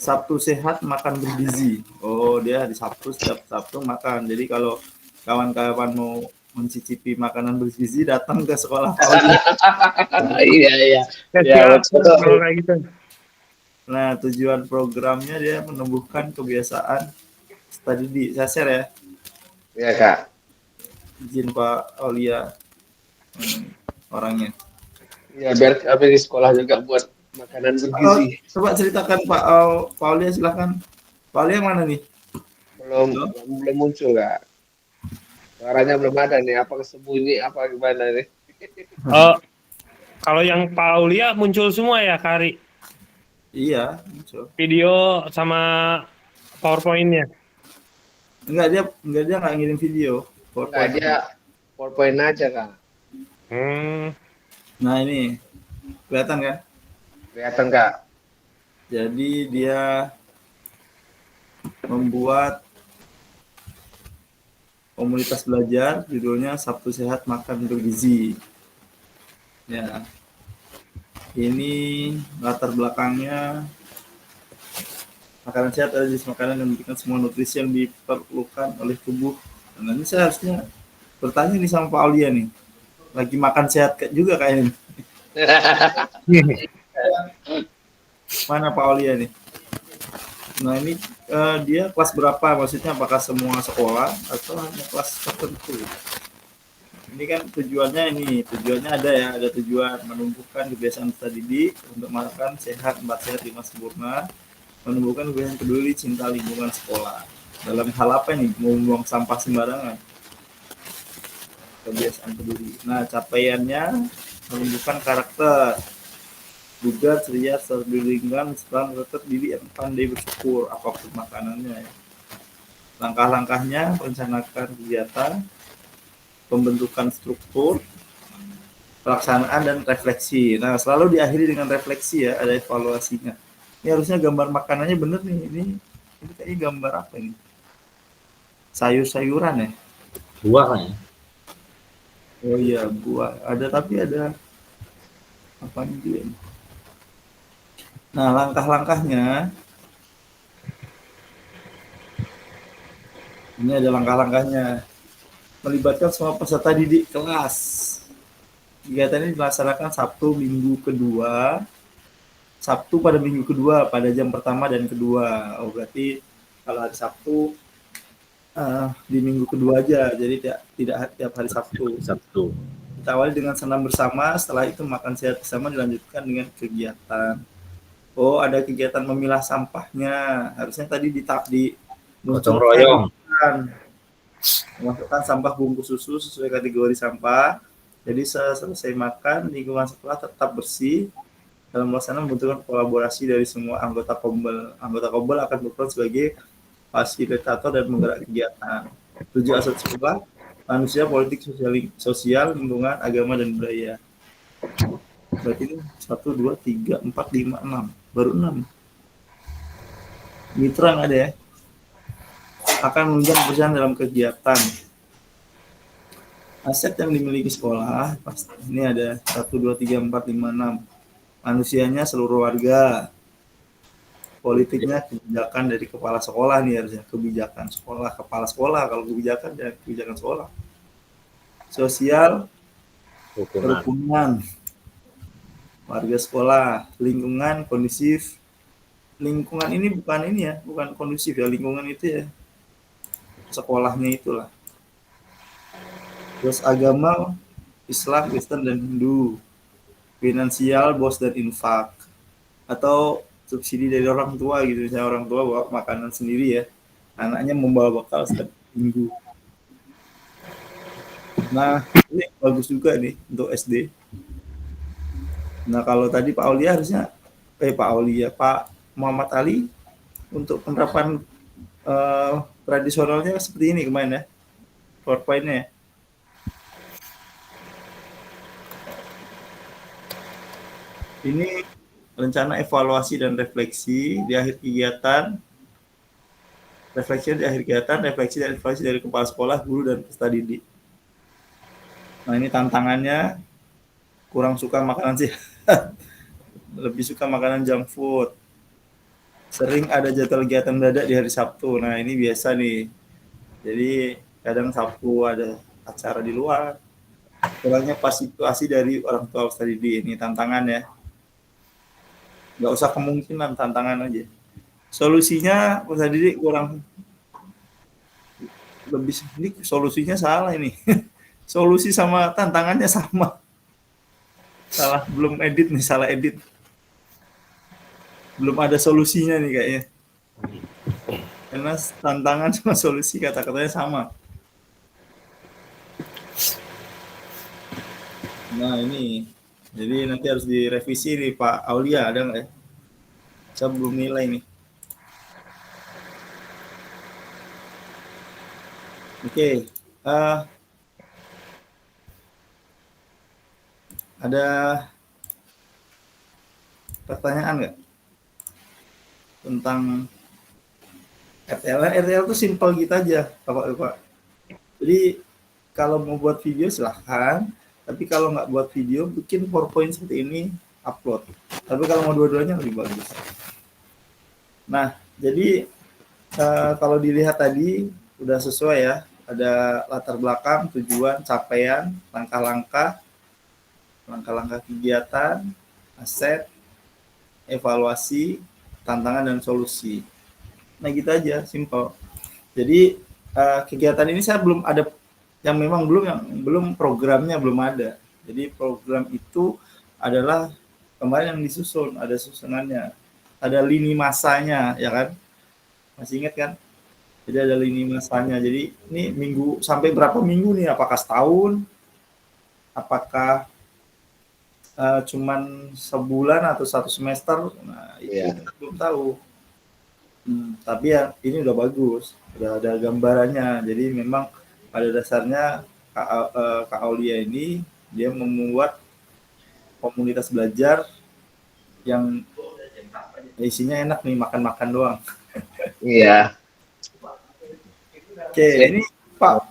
Sabtu Sehat Makan Bergizi. Oh, dia di Sabtu, setiap Sabtu makan. Jadi kalau kawan-kawan mau mencicipi makanan bergizi, datang ke sekolah Pak Aulia. iya, iya. Ya, Ya, siap, betul. kalau kayak gitu. Nah, tujuan programnya dia menumbuhkan kebiasaan tadi saya share ya. Iya, Kak. Izin Pak Aulia orangnya. Ya, biar kami di sekolah juga buat makanan bergizi. Coba ceritakan Pak Aulia, silakan. Pak Aulia mana nih? Belum muncul, Kak. Suaranya belum ada nih. Apa kesembunyi, apa gimana nih? Kalau yang Pak Aulia muncul semua ya, Kari? Iya, muncul. Video sama PowerPoint-nya. Enggak, dia nggak ngirim video. Enggak, dia PowerPoint aja, Kak. Nah, ini kelihatan kan? Kelihatan, Kak. Jadi dia membuat komunitas belajar, judulnya Sabtu Sehat Makan Bergizi. Ya, ini latar belakangnya makanan sehat adalah jenis makanan yang memberikan semua nutrisi yang diperlukan oleh tubuh Nah, ini saya harusnya bertanya nih sama Pak Aulia nih. Lagi makan sehat juga kayaknya. Mana Pak Aulia nih? Nah, ini dia kelas berapa? Maksudnya apakah semua sekolah atau hanya kelas tertentu? Ini kan tujuannya ada tujuan menumbuhkan kebiasaan peserta didik untuk makan sehat, 4 sehat 5 sempurna, menumbuhkan kebiasaan peduli, cinta lingkungan sekolah. Dalam hal apa nih? Membuang sampah sembarangan. Kebiasaan peduli. Nah, capaiannya menumbuhkan karakter, juga ceria, lingkungan, serta tetap diri yang pandai bersyukur apapun makanannya. Ya. Langkah-langkahnya merencanakan kegiatan, pembentukan struktur, pelaksanaan dan refleksi. Nah, selalu diakhiri dengan refleksi ya, ada evaluasinya. Ini harusnya gambar makanannya bener nih. Ini kayaknya gambar apa ini? Sayur-sayuran ya? Buah lah ya. Oh iya, buah. Tapi ada apa juga ini? Nah, langkah-langkahnya. Ini ada langkah-langkahnya. Melibatkan semua peserta didik kelas. Kegiatan ini dilaksanakan Sabtu pada minggu kedua pada jam pertama dan kedua. Oh, berarti kalau hari Sabtu di minggu kedua aja, jadi tidak tiap hari Sabtu. Kita awali dengan senam bersama, setelah itu makan sehat bersama, dilanjutkan dengan kegiatan. Oh, ada kegiatan memilah sampahnya. Harusnya tadi di gotong royong. Memasukkan sampah bungkus susu sesuai kategori sampah. Jadi selesai makan, lingkungan sekolah tetap bersih. Dalam melaksanakan membutuhkan kolaborasi dari semua anggota Kombel. Anggota Kombel akan berperan sebagai fasilitator dan menggerak kegiatan. 7 aset sekolah, manusia, politik, sosial, lingkungan, agama, dan budaya. Berarti ini 1, 2, 3, 4, 5, 6. Baru 6. Mitra nggak ada ya? Akan menunjang kebersihan dalam kegiatan. Aset yang dimiliki sekolah, ini ada 1, 2, 3, 4, 5, 6. Manusianya seluruh warga. Politiknya kebijakan dari kepala sekolah nih harusnya. Kebijakan sekolah, kepala sekolah. Kalau kebijakan, ya kebijakan sekolah. Sosial, kerukunan, warga sekolah, lingkungan, kondusif. Lingkungan ini bukan kondusif ya. Lingkungan itu ya sekolahnya itulah. Terus agama, Islam, Kristen, dan Hindu. Finansial, bos dan infak. Atau subsidi dari orang tua gitu. Misalnya orang tua bawa makanan sendiri ya. Anaknya membawa bekal setiap minggu. Nah, ini bagus juga nih untuk SD. Nah, kalau tadi Pak Muhammad Ali untuk penerapan tradisionalnya seperti ini kemarin ya. PowerPoint-nya ya. Ini rencana evaluasi dan refleksi di akhir kegiatan. Refleksi dan evaluasi dari kepala sekolah, guru, dan peserta didik. Nah, ini tantangannya kurang suka makanan sehat. Lebih suka makanan junk food. Sering ada jadwal kegiatan mendadak di hari Sabtu. Nah, ini biasa nih. Jadi, kadang Sabtu ada acara di luar. Kurangnya partisipasi dari orang tua peserta didik. Ini tantangan ya. Nggak usah kemungkinan, tantangan aja. Solusinya peserta didik kurang lebih, ini solusinya salah ini. Solusi sama tantangannya sama. Salah, belum edit nih, salah edit. Belum ada solusinya nih kayaknya. Karena tantangan sama solusi kata-katanya sama. Nah, ini. Jadi nanti harus direvisi nih Pak Aulia, ada nggak ya? Saya belum nilai nih. Oke. Ada pertanyaan nggak tentang RTL? RTL itu simpel gitu aja, Bapak. Jadi kalau mau buat video silahkan, tapi kalau nggak buat video, bikin PowerPoint seperti ini, upload. Tapi kalau mau dua-duanya lebih bagus. Nah, jadi kalau dilihat tadi udah sesuai ya ada latar belakang, tujuan, capaian, langkah-langkah kegiatan, aset, evaluasi, tantangan dan solusi. Nah gitu aja, simple. Jadi kegiatan ini saya belum ada yang belum programnya belum ada. Jadi program itu adalah kemarin yang disusun, ada susunannya, ada lini masanya, ya kan? Masih ingat kan? Jadi ada lini masanya. Jadi ini minggu sampai berapa minggu nih? Apakah setahun? Apakah cuman sebulan atau satu semester? Nah itu kita belum tahu. Tapi ya ini udah bagus, udah ada gambarannya. Jadi memang pada dasarnya Kak Aulia ini dia membuat komunitas belajar yang isinya enak nih, makan-makan doang. Iya. Oke, ini Pak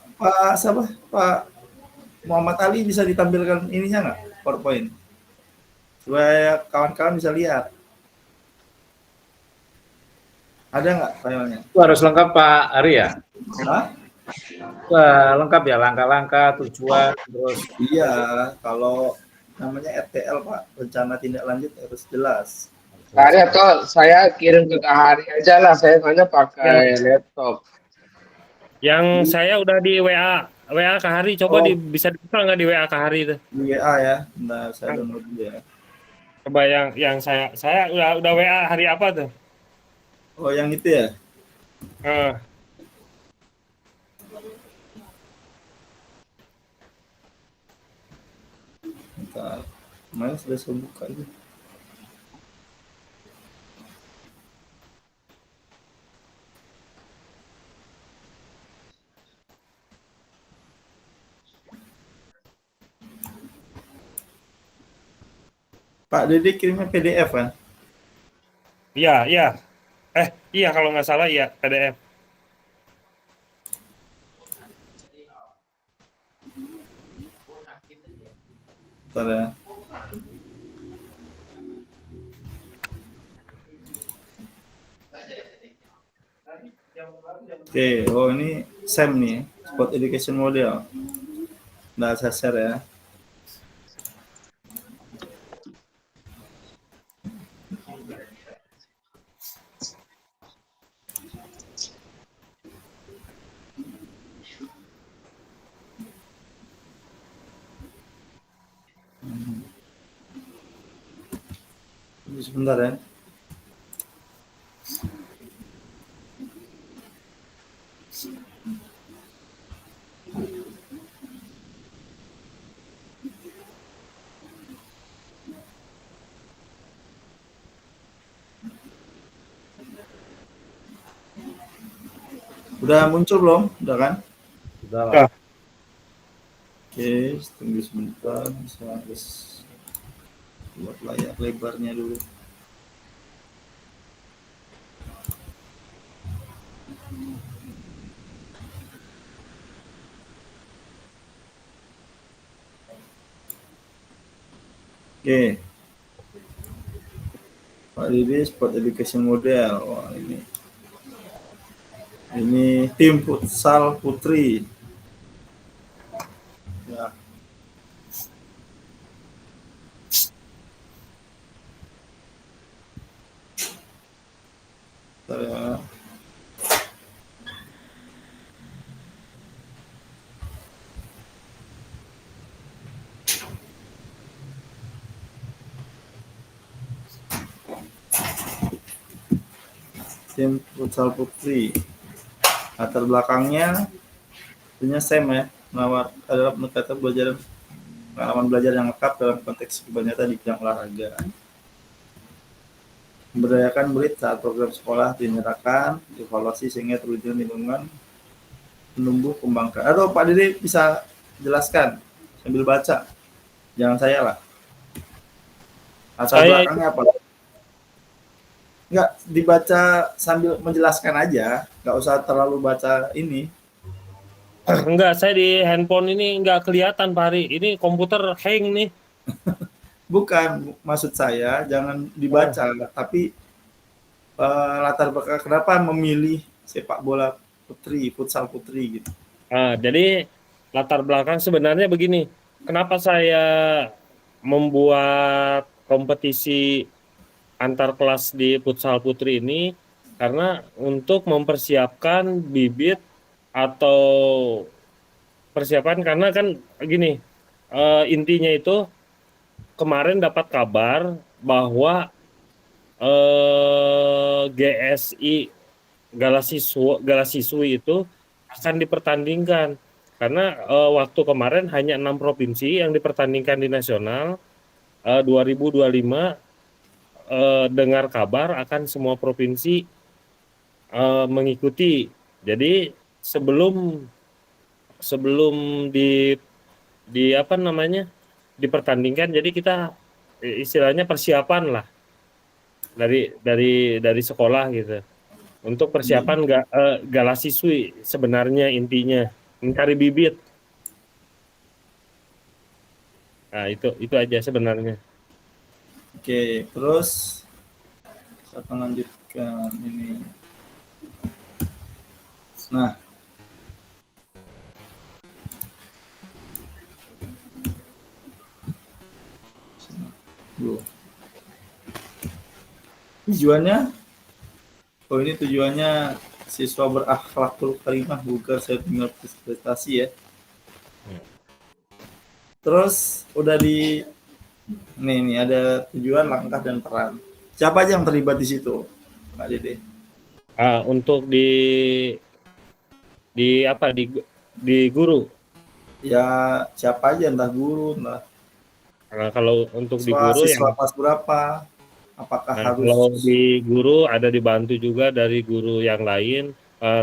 Muhammad Ali bisa ditampilkan ininya nggak, PowerPoint, supaya kawan-kawan bisa lihat. Ada nggak filenya? Itu harus lengkap Pak Ari ya? Hah? Wah, lengkap ya, langkah-langkah, tujuan, terus. Iya, kalau namanya RTL Pak, rencana tindak lanjut harus jelas. Kak Hari atau saya kirim ke Kak Hari aja lah, saya soalnya pakai laptop. Yang saya udah di WA Kak Hari, coba bisa dibuka nggak di WA Kak Hari itu? Di WA ya, nah saya download dulu ya. Coba yang saya udah WA Hari apa tuh? Oh yang itu ya? Bentar, kemarin sudah saya buka itu. Pak Dede kirimnya PDF kan? Iya. Iya kalau nggak salah iya PDF. Bentar ya. Oke, oh ini SEM nih, Sport Education Model. Nah, saya share ya. Sebentar ya. Udah muncul belum? Udah kan? Udah lah. Oke, tunggu sebentar. Saya harus buat layar lebarnya dulu. Oke. Pak Didi Sport Education Model. Wah, ini tim futsal putri. Ya. Saya tim futsal putri. Latar belakangnya punya SEM ya, adalah pendekatan pengalaman belajar yang lengkap dalam konteks kebanyakan di bidang olahraga. Memberdayakan murid saat program sekolah dinyatakan, evaluasi sehingga terwujud lingkungan menumbuh kembangkan. Aduh Pak Dede bisa jelaskan sambil baca, jangan saya lah. Latar belakangnya apa? Enggak, dibaca sambil menjelaskan aja, nggak usah terlalu baca ini. Enggak, saya di handphone ini nggak kelihatan Pak Hari. Ini komputer hang nih. Bukan, maksud saya jangan dibaca, tapi latar belakang kenapa memilih sepak bola putri, futsal putri gitu. Jadi latar belakang sebenarnya begini, kenapa saya membuat kompetisi antar kelas di futsal putri ini, karena untuk mempersiapkan bibit atau persiapan, karena kan gini, intinya itu kemarin dapat kabar bahwa GSI Galasiswi itu akan dipertandingkan, karena waktu kemarin hanya 6 provinsi yang dipertandingkan di nasional. 2025 dengar kabar akan semua provinsi mengikuti. Jadi sebelum apa namanya, dipertandingkan, jadi kita istilahnya persiapan lah dari sekolah gitu, untuk persiapan galasiswi sebenarnya intinya mencari bibit. Nah, itu aja sebenarnya. Oke, terus saya akan lanjutkan ini. Nah, tujuannya siswa berakhlakul karimah, bukan saya tinggal prestasi ya. Terus udah nih ada tujuan, langkah, dan peran. Siapa aja yang terlibat di situ, Pak Dede? Untuk di guru. Ya siapa aja, entah guru, entah. Nah, kalau untuk di guru siswa kelas berapa? Apakah harus? Kalau di guru ada dibantu juga dari guru yang lain.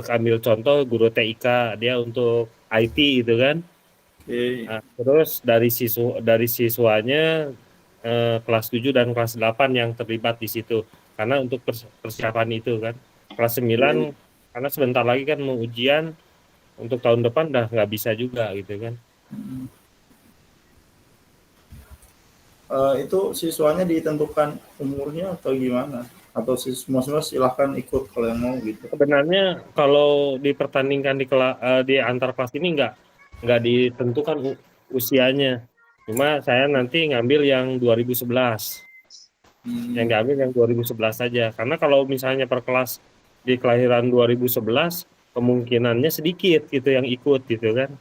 Ambil contoh guru TIK, dia untuk IT gitu kan. Okay. Nah, terus dari siswanya kelas 7 dan kelas 8 yang terlibat di situ. Karena untuk persiapan itu kan. Kelas 9 karena sebentar lagi kan mau ujian, untuk tahun depan udah nggak bisa juga gitu kan. Itu siswanya ditentukan umurnya atau gimana? Atau semua silahkan ikut kalau yang mau gitu? Sebenarnya kalau dipertandingkan di antar kelas ini nggak ditentukan usianya. Cuma saya nanti ngambil yang 2011. Yang diambil yang 2011 saja. Karena kalau misalnya per kelas di kelahiran 2011, kemungkinannya sedikit gitu yang ikut gitu kan.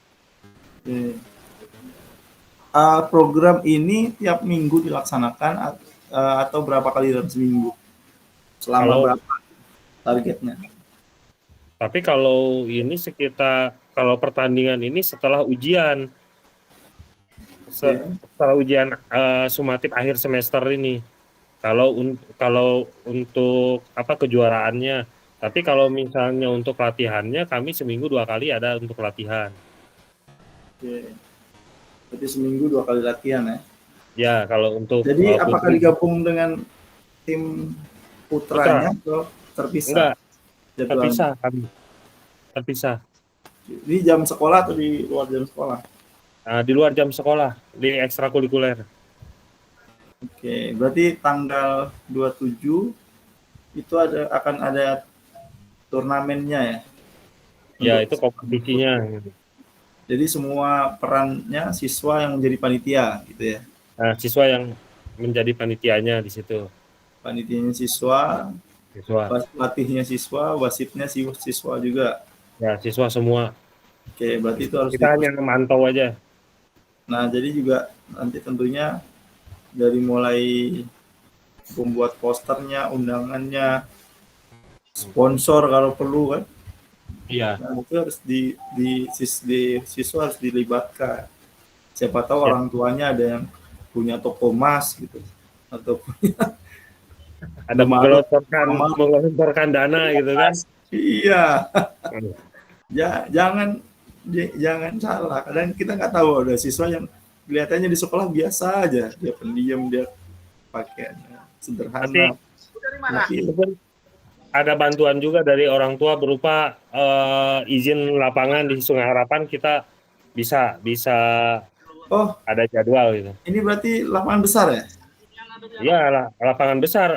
Program ini tiap minggu dilaksanakan atau berapa kali dalam seminggu? Selama berapa targetnya? Tapi kalau ini kalau pertandingan ini setelah ujian, setelah ujian sumatif akhir semester ini. Kalau untuk kejuaraannya. Tapi kalau misalnya untuk latihannya, kami seminggu 2 kali ada untuk latihan. Oke. Berarti seminggu 2 kali latihan ya? Ya, kalau untuk. Jadi apakah digabung dengan tim putranya atau terpisah? Enggak, terpisah. Di jam sekolah atau di luar jam sekolah? Di luar jam sekolah, di ekstrakurikuler. Oke, berarti tanggal 27 itu akan ada turnamennya ya? Ya, itu kompetisinya. Jadi semua perannya siswa yang menjadi panitia gitu ya? Nah, siswa yang menjadi panitianya di situ. Panitianya siswa. Pelatihnya siswa, wasitnya siswa juga. Ya, siswa semua. Oke, berarti itu harus kita hanya memantau aja. Nah, jadi juga nanti tentunya dari mulai membuat posternya, undangannya, sponsor kalau perlu kan. Iya. Nah, itu harus siswa harus dilibatkan. Siapa tahu orang tuanya ada yang punya toko emas gitu, atau punya ada menggelontorkan dana gitu kan. Iya. Jangan salah. Kadang kita nggak tahu, ada siswa yang kelihatannya di sekolah biasa aja, dia pendiam, dia pakaiannya sederhana. Tapi ada bantuan juga dari orang tua berupa izin lapangan di Sungai Harapan, kita bisa ada jadwal gitu. Ini berarti lapangan besar ya? Iya, lapangan besar.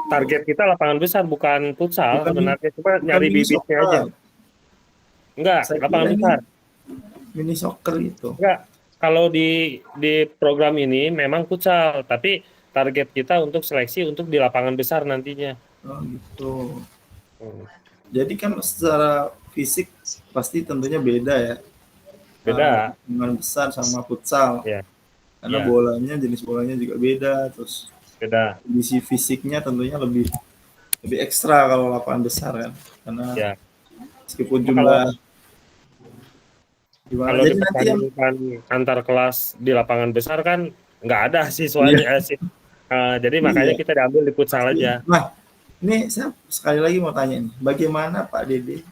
Target kita lapangan besar, bukan futsal sebenarnya, cuma nyari bibitnya aja. Enggak, lapangan besar. mini soccer itu. Enggak, kalau di program ini memang futsal, tapi target kita untuk seleksi untuk di lapangan besar nantinya. Oh gitu. Hmm, Jadi kan secara fisik pasti tentunya beda ya. Beda, Dengan besar sama futsal. ya, Karena ya, bolanya, jenis bolanya juga beda. Terus beda, kondisi fisiknya tentunya lebih ekstra kalau lapangan besar kan. Karena ya. meskipun Cuma kalau jumlah gimana. kalau Jadi nanti yang dipertandingkan antar kelas di lapangan besar kan nggak ada iya, siswanya sih. Jadi makanya iya kita diambil di futsal pasti. aja. Nah, ini saya sekali lagi mau tanya nih, bagaimana Pak Dede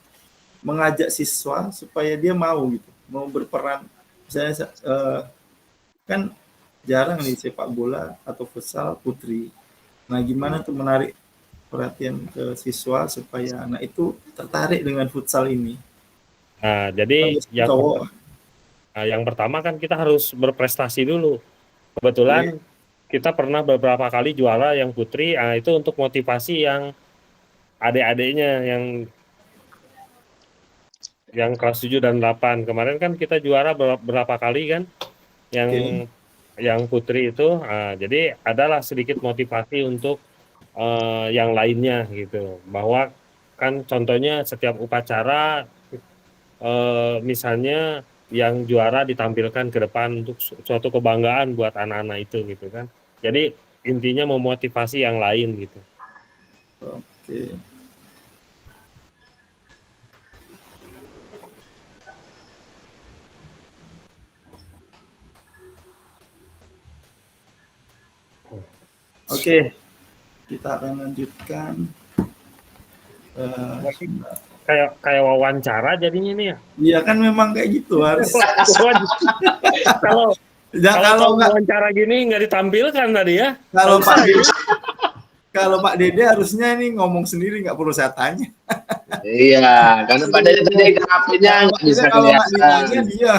mengajak siswa supaya dia mau gitu, mau berperan. Misalnya kan jarang nih sepak bola atau futsal putri. Nah, gimana tuh menarik perhatian ke siswa supaya anak itu tertarik dengan futsal ini? Nah, Kan jadi biasanya cowok. yang pertama kan kita harus berprestasi dulu. Oke, Kebetulan kita pernah beberapa kali juara yang putri, itu untuk motivasi yang adik-adiknya yang kelas 7 dan 8. Kemarin kan kita juara berapa kali kan yang oke, putri itu. Jadi adalah sedikit motivasi untuk yang lainnya gitu. Bahwa kan contohnya setiap upacara misalnya yang juara ditampilkan ke depan untuk suatu kebanggaan buat anak-anak itu gitu kan. Jadi intinya memotivasi yang lain gitu. oke. Oke, kita akan lanjutkan. Kayak wawancara jadinya nih ya. Iya kan memang kayak gitu harus. Kalau Ya, kalau wawancara gini nggak ditampilkan tadi ya. kalau Nggak Pak usah, Dede, kalau Pak Dede harusnya ini ngomong sendiri, nggak perlu saya tanya. Iya, karena pada tadi HP-nya nggak bisa Kalau nggak ditanya kelihatan. dia.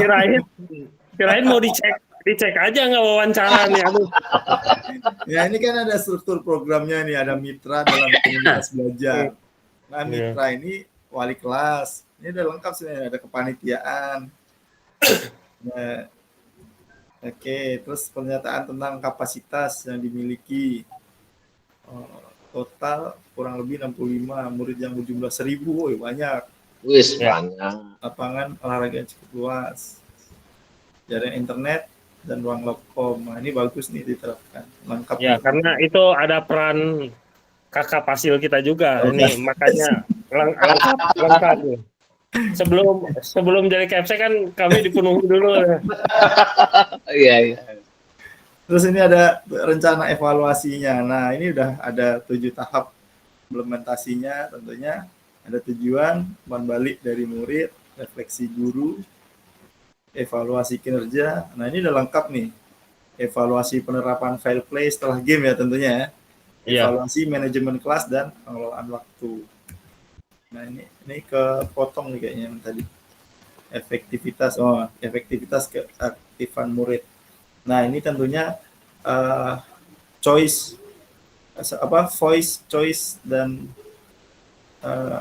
kirain mau dicek aja nggak wawancara nih. Aduh. Ya ini kan ada struktur programnya nih, ada mitra dalam komunitas belajar. Nah, mitra ini wali kelas. Ini udah lengkap sih, ada kepanitiaan. Nah, oke, terus pernyataan tentang kapasitas yang dimiliki. Total kurang lebih 65, murid yang berjumlah 1000, woy, banyak. Wis banyak. Lapangan olahraga yang cukup luas. Jaringan internet dan ruang lokom. Nah, ini bagus nih diterapkan. Lengkap. Ya, karena itu ada peran kakak pasil kita juga. Ini makanya lengkap nih. Sebelum jadi KFC kan kami dipenuhi dulu. Iya. Terus ini ada rencana evaluasinya. Nah, ini udah ada 7 tahap implementasinya tentunya. Ada tujuan, umpan balik dari murid, refleksi guru, evaluasi kinerja. Nah, ini udah lengkap nih. Evaluasi penerapan fair play setelah game ya tentunya ya. Evaluasi manajemen kelas dan pengelolaan waktu. Nah, ini kepotong nih kayaknya yang tadi. Efektivitas keaktifan murid. Nah, ini tentunya voice choice dan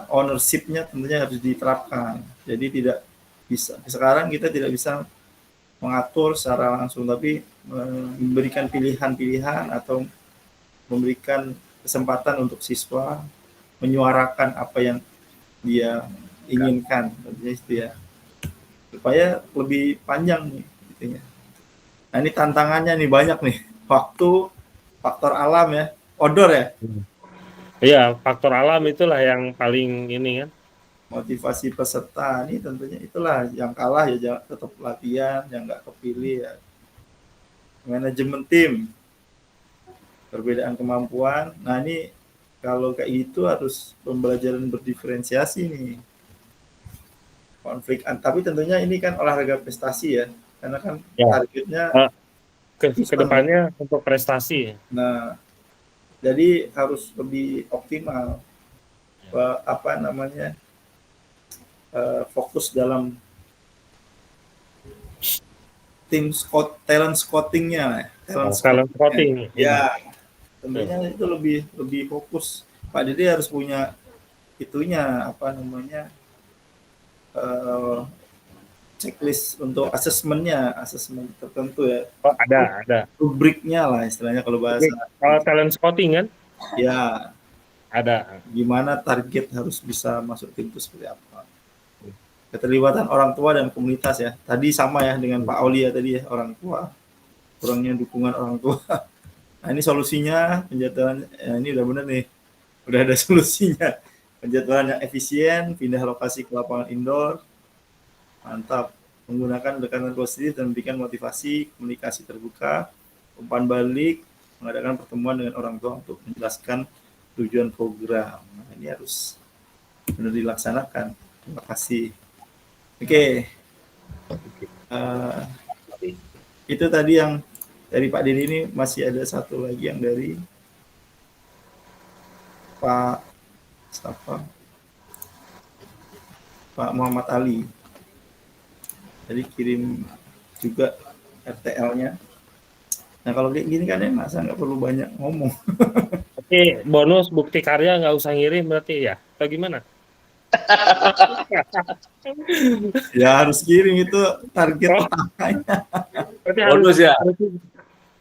ownership-nya tentunya harus diterapkan. Jadi tidak bisa, sekarang kita tidak bisa mengatur secara langsung, tapi memberikan pilihan-pilihan atau memberikan kesempatan untuk siswa menyuarakan apa yang dia inginkan, tentunya itu ya, supaya lebih panjang nih gitu ya. Nah, ini tantangannya nih banyak nih, waktu, faktor alam ya, odor ya. Iya, faktor alam itulah yang paling ini kan. Motivasi peserta ini tentunya itulah, yang kalah ya jangan tetap latihan, yang nggak kepilih ya. Manajemen tim, perbedaan kemampuan. Nah, ini kalau kayak itu harus pembelajaran berdiferensiasi nih. Konflik, tapi tentunya ini kan olahraga prestasi ya, karena kan targetnya ke depannya untuk prestasi. Nah, jadi harus lebih optimal, fokus dalam tim talent scoutingnya, talent scouting. Ya, tentunya itu lebih fokus. Pak Dede harus punya itunya checklist untuk asesmen tertentu ya, Oh, ada. rubriknya lah istilahnya kalau bahasa. Kalau talent scouting kan Ya, ada. gimana target harus bisa masuk tim itu seperti apa. Keterlibatan orang tua dan komunitas ya. Tadi sama ya dengan Pak Aulia tadi ya, orang tua. Kurangnya dukungan orang tua. Nah, ini solusinya penjadwalan. Ya, ini udah bener nih. Udah ada solusinya. Penjadwalan yang efisien, pindah lokasi ke lapangan indoor. Mantap. Menggunakan pendekatan positif dan memberikan motivasi, komunikasi terbuka, umpan balik, mengadakan pertemuan dengan orang tua untuk menjelaskan tujuan program. Nah, ini harus benar dilaksanakan. Terima kasih. Oke. Itu tadi yang dari Pak Didi. Ini masih ada satu lagi yang dari Pak Muhammad Ali. Jadi kirim juga RTL-nya. Nah kalau kayak gini kan masa nggak perlu banyak ngomong. Oke, bonus bukti karya nggak usah ngirim berarti ya? Atau gimana? Ya harus kirim, itu target utamanya. Berarti Bonus ya.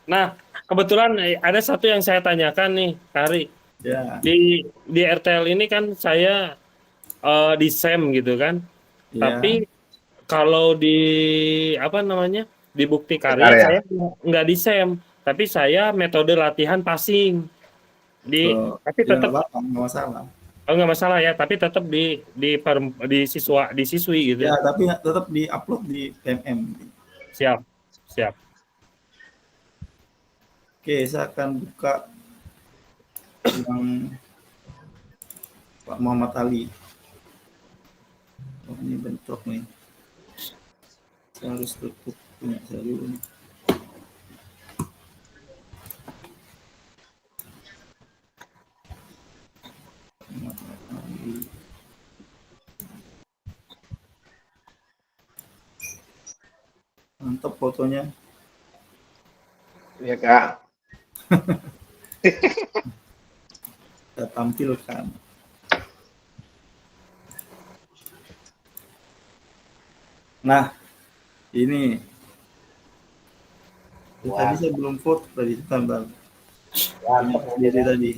Nah, kebetulan ada satu yang saya tanyakan nih, Kari. Ya. Di RTL ini kan saya di SEM gitu kan. Ya. Tapi kalau di di bukti karya saya nggak di SEM, tapi saya metode latihan passing. Tapi ya, tetap nggak masalah. Oh, nggak masalah ya, tapi tetap di siswi gitu. Ya, tapi tetap di-upload di PMM. Siap. Oke, saya akan buka yang Pak Muhammad Ali. Oh, ini bentrok nih. Saya harus tutup punya saya dulu nih. Mantap fotonya. Iya Kak. Kita tampilkan. Nah, ini. Tadi saya belum foto tadi, sebentar. Jadi tadi.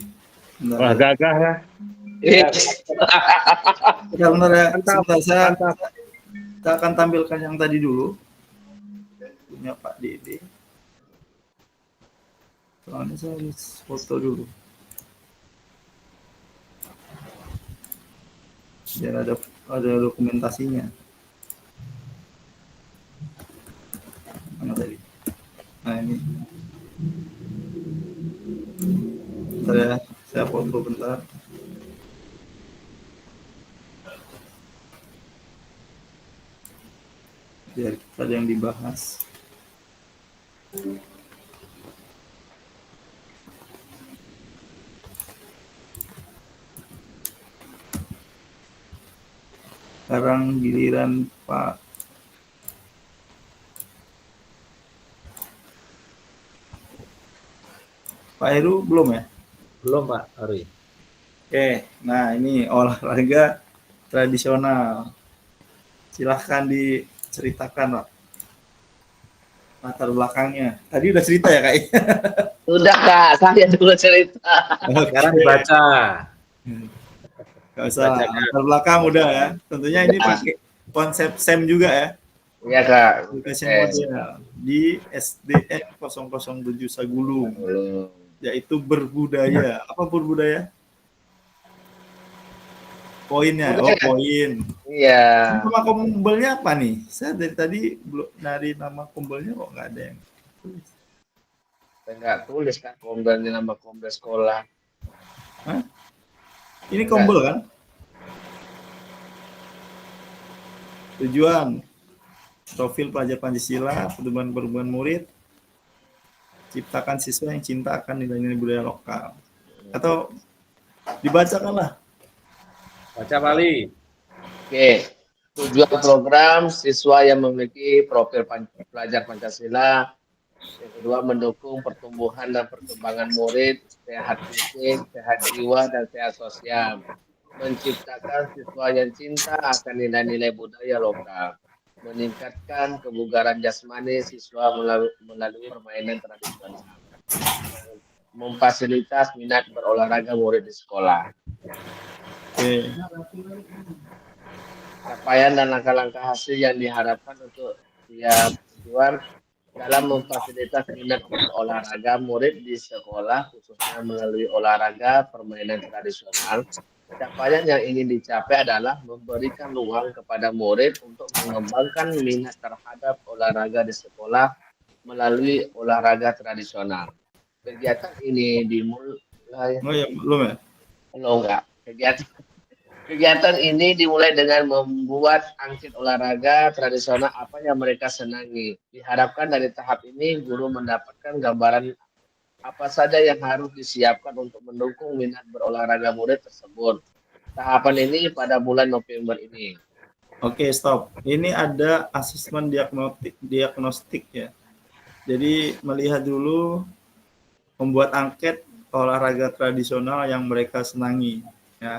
Wah, gagah ya. Sebentar ya. Sebentar, saya akan tampilkan yang tadi dulu. Punya Pak Dede. Soalnya saya harus foto dulu. Biar ada dokumentasinya. Mana tadi? Nah ini. Bentar ya, saya foto bentar. Biar ada yang dibahas. Sekarang giliran Pak Heru belum ya? Belum Pak Ari. Oke, nah ini olahraga tradisional. Silahkan diceritakan Pak latar belakangnya. Tadi udah cerita ya Kak? Sudah Kak, saya dulu cerita. Sekarang dibaca. Gak usah, latar belakang udah ya. Tentunya ini pakai konsep SEM juga ya. Iya Kak. Education model di SDN 007 Sagulung. Yaitu berbudaya. Apa berbudaya? Poinnya, poin. Iya. Nama kumpulnya apa nih? Saya dari tadi belum nari nama kumpulnya kok nggak ada yang tulis. Saya nggak tulis Kak, kumpulnya nama kumpul sekolah. Hah? Ini kumpul kan? Tujuan, profil pelajar Pancasila, pertumbuhan murid, ciptakan siswa yang cinta akan nilai-nilai budaya lokal. Atau dibacakanlah. Baca Bali. Oke. Tujuan program siswa yang memiliki profil pelajar Pancasila. Yang kedua, mendukung pertumbuhan dan perkembangan murid, sehat fisik, sehat jiwa, dan sehat sosial. Menciptakan siswa yang cinta akan nilai-nilai budaya lokal. meningkatkan kebugaran jasmani siswa melalui permainan tradisional, memfasilitas minat berolahraga murid di sekolah. Oke. Capaian dan langkah-langkah hasil yang diharapkan untuk tiap siswa dalam memfasilitas minat berolahraga murid di sekolah, khususnya melalui olahraga permainan tradisional. Capaian yang ingin dicapai adalah memberikan ruang kepada murid untuk mengembangkan minat terhadap olahraga di sekolah melalui olahraga tradisional. Kegiatan ini dimulai Oh ya, belum ya? enggak. Kegiatan ini dimulai dengan membuat angket olahraga tradisional apa yang mereka senangi. Diharapkan dari tahap ini guru mendapatkan gambaran apa saja yang harus disiapkan untuk mendukung minat berolahraga murid tersebut. Tahapan ini pada bulan November ini. Oke, stop. Ini ada asesmen diagnostik ya. Jadi melihat dulu, membuat angket olahraga tradisional yang mereka senangi ya.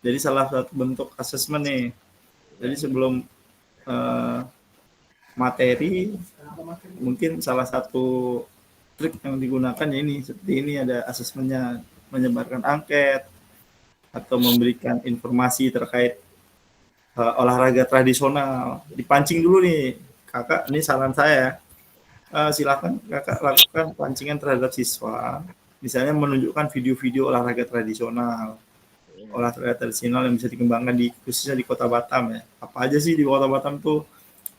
Jadi salah satu bentuk asesmen nih. Jadi sebelum materi, mungkin salah satu trik yang digunakan ya ini, seperti ini ada asesmennya, menyebarkan angket atau memberikan informasi terkait olahraga tradisional. Dipancing dulu nih, kakak, ini saran saya. Silakan kakak lakukan pancingan terhadap siswa, misalnya menunjukkan video-video olahraga tradisional yang bisa dikembangkan khususnya di Kota Batam ya. Apa aja sih di Kota Batam tuh?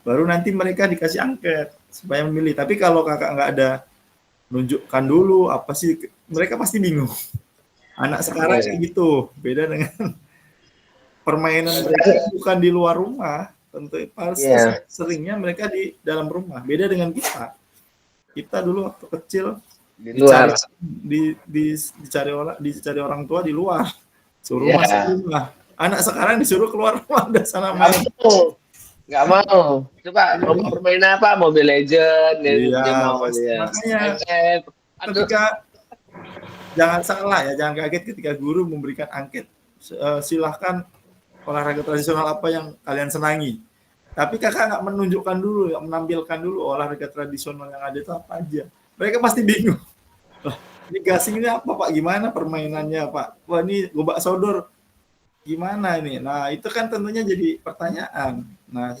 Baru nanti mereka dikasih angket supaya memilih. Tapi kalau kakak nggak ada nunjukkan dulu apa sih, mereka pasti bingung. Anak sekarang kayak gitu, beda dengan permainan mereka bukan di luar rumah, tentu seringnya mereka di dalam rumah. Beda dengan kita. Kita dulu waktu kecil Di luar. dicari orang tua di luar, suruh masuk rumah. Anak sekarang disuruh keluar rumah dan sana main. Nggak mau. Coba permainan apa? Mobile Legends. Iya, mau makanya ketika jangan salah ya, jangan kaget ketika guru memberikan angket. Silahkan olahraga tradisional apa yang kalian senangi. Tapi kakak nggak menunjukkan dulu, nggak menampilkan dulu olahraga tradisional yang ada itu apa aja. Mereka pasti bingung. Lah, ini gasing ini apa Pak? Gimana permainannya Pak? Wah ini gobak sodor. Gimana ini? Nah itu kan tentunya jadi pertanyaan. Nah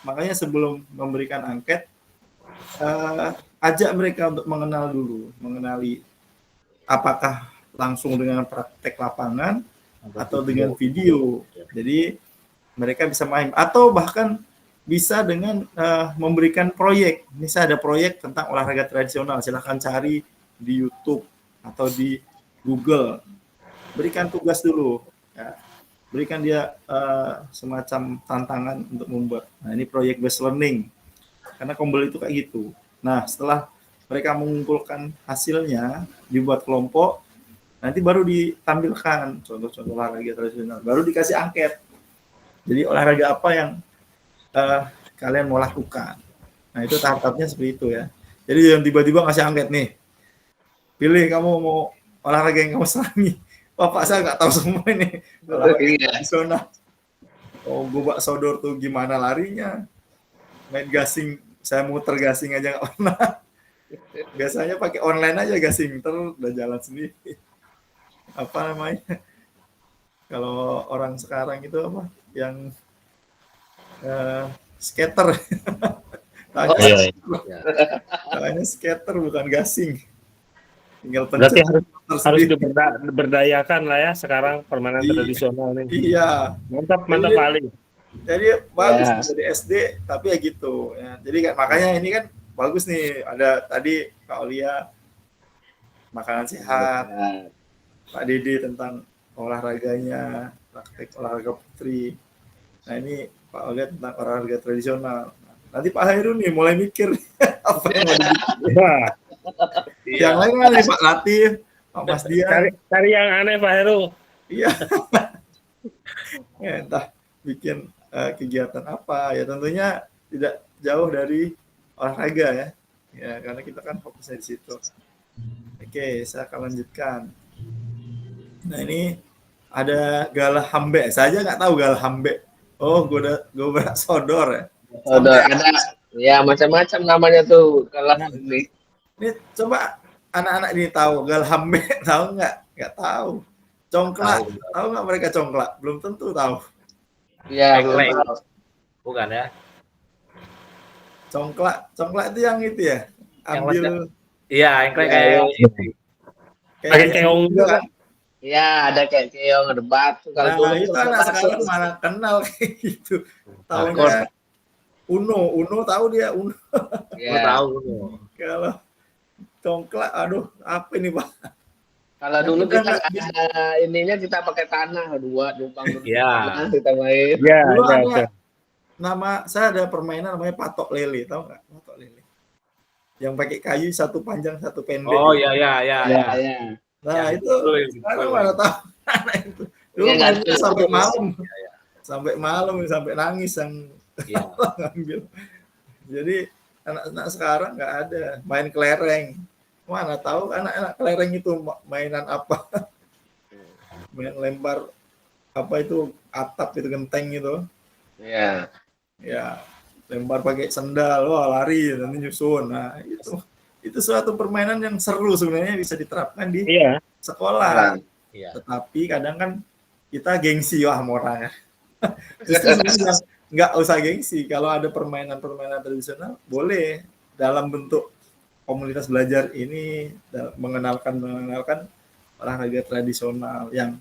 makanya sebelum memberikan angket, ajak mereka untuk mengenal dulu, mengenali apakah langsung dengan praktek lapangan atau dengan video. Jadi mereka bisa main atau bahkan bisa dengan memberikan proyek. Misalnya ada proyek tentang olahraga tradisional, silahkan cari di YouTube atau di Google. Berikan tugas dulu, ya. Berikan dia semacam tantangan untuk membuat. Nah ini proyek based learning, karena Kombel itu kayak gitu. Nah setelah mereka mengumpulkan hasilnya, dibuat kelompok, nanti baru ditampilkan contoh-contoh olahraga tradisional, baru dikasih angket. Jadi olahraga apa yang kalian mau lakukan. Nah itu tahap-tahapnya seperti itu ya. Jadi yang tiba-tiba ngasih angket nih, pilih kamu mau olahraga yang kamu senangi. Wah Pak saya nggak tahu semua ini olahraga tradisional. Oh gobak sodor tuh gimana larinya, main gasing, saya muter gasing aja nggak pernah. Biasanya pakai online aja gasing, terus udah jalan sendiri. Apa namanya? Kalau orang sekarang itu apa? Yang skater. Tanya skater bukan gasing. Tinggal berarti harus diberdayakan lah ya sekarang permainan tradisional ini. Iya. Mantap kali. Jadi bagus dari SD, tapi ya gitu. Ya. Jadi kan makanya ini kan bagus nih. Ada tadi Kak Olia makanan sehat, Pak Dede tentang olahraganya, praktek olahraga putri. Nah ini Pak Olia tentang olahraga tradisional. Nanti Pak Hairu nih mulai mikir apa yang mau dibikin. Yang lain kan nih Pak Latif, Pak Mas Dian. Cari yang aneh Pak Hairu. Iya. Ya, entah bikin kegiatan apa ya, tentunya tidak jauh dari olahraga ya. Ya karena kita kan fokusnya di situ. Oke, saya akan lanjutkan. Nah ini ada Galah Hambe. Saya aja nggak tahu Galah Hambe. Oh, gobrak sodor ya. Sodor ada ya macam-macam namanya tuh kalau Nah, ini. ini coba anak-anak ini tahu galhambe tahu nggak? Nggak tahu. Congklak, tahu nggak mereka congklak? Belum tentu tahu. Iya, belum Engklek. tahu. Bukan ya? Congklak itu yang itu ya. Ambil Iya, engklek Iya, kayak iya. ini. Pakai keong juga kan? Iya, ada kayak keong, ada batu. Kalau dulu Nah, itu kan anak batu. sekarang mana kenal kayak gitu. Takut. Tahunya Uno tahu dia Uno. Gua Iya. tahu. Kalau congklak, aduh, apa ini Pak? Kalau dulu Udah kita nggak bisa. ada ininya kita pakai tanah dua numpang Iya. tanah kita main. Iya, Dulu iya, ada iya. saya ada permainan namanya patok lele, tahu nggak? Patok lele. Yang pakai kayu satu panjang satu pendek. Oh iya. Iya, iya. Nah, Ya, itu betul, sekarang betul. mana tahu anak itu. Dulu Iya, mainnya nggak sampai tahu. malam. Sampai malam sampai nangis yang Iya. ngambil. Jadi anak-anak sekarang nggak ada main kelereng. Mana tahu anak-anak kelereng itu mainan apa? Main lempar apa itu atap itu genteng itu. Iya. Ya, lempar pakai sendal, wah lari nanti nyusun. Nah, itu suatu permainan yang seru sebenarnya bisa diterapkan di Iya. sekolah. Iya. Tetapi kadang kan kita gengsi wah sama orangnya. Justru sebenarnya nggak usah gengsi. Kalau ada permainan-permainan tradisional boleh dalam bentuk komunitas belajar ini mengenalkan olahraga tradisional yang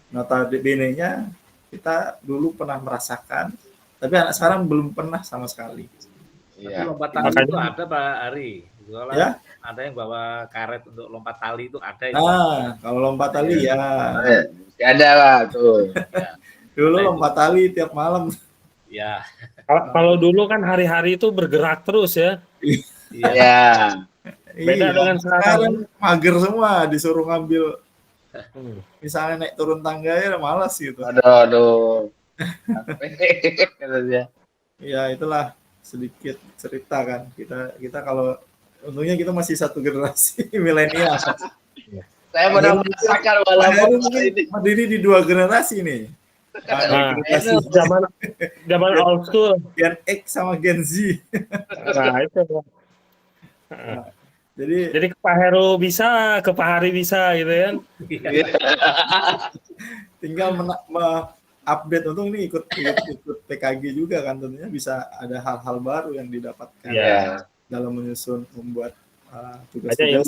notabene-nya kita dulu pernah merasakan, tapi anak sekarang belum pernah sama sekali. Tapi Iya. lompat tali Makanya- itu ada Pak Ari. Soalnya Ya? ada yang bawa karet untuk lompat tali itu ada itu. Nah, kalau lompat tali ya, Masih ada lah tuh. dulu lompat tali tiap malam. Ya. Kalau dulu kan hari-hari itu bergerak terus ya. Iya. Iya. Beda Iya, dengan sekarang. mager semua, disuruh ngambil Hmm. misalnya naik turun tangga ya malas gitu. Aduh. Katanya. Ya itulah sedikit cerita kan kita kalau untungnya kita masih satu generasi milenial. Saya pernah merasakan Pak Heru walaupun mungkin ini. berdiri di dua generasi nih. Nah, Generasi zaman old school. Gen X sama Gen Z. Nah, itu. Jadi ke Pak Heru bisa, ke Pak Hari bisa gitu kan. Tinggal update untung ini ikut PKG juga kan tentunya bisa ada hal-hal baru yang didapatkan Iya. dalam menyusun membuat Ada yang tugas-tugas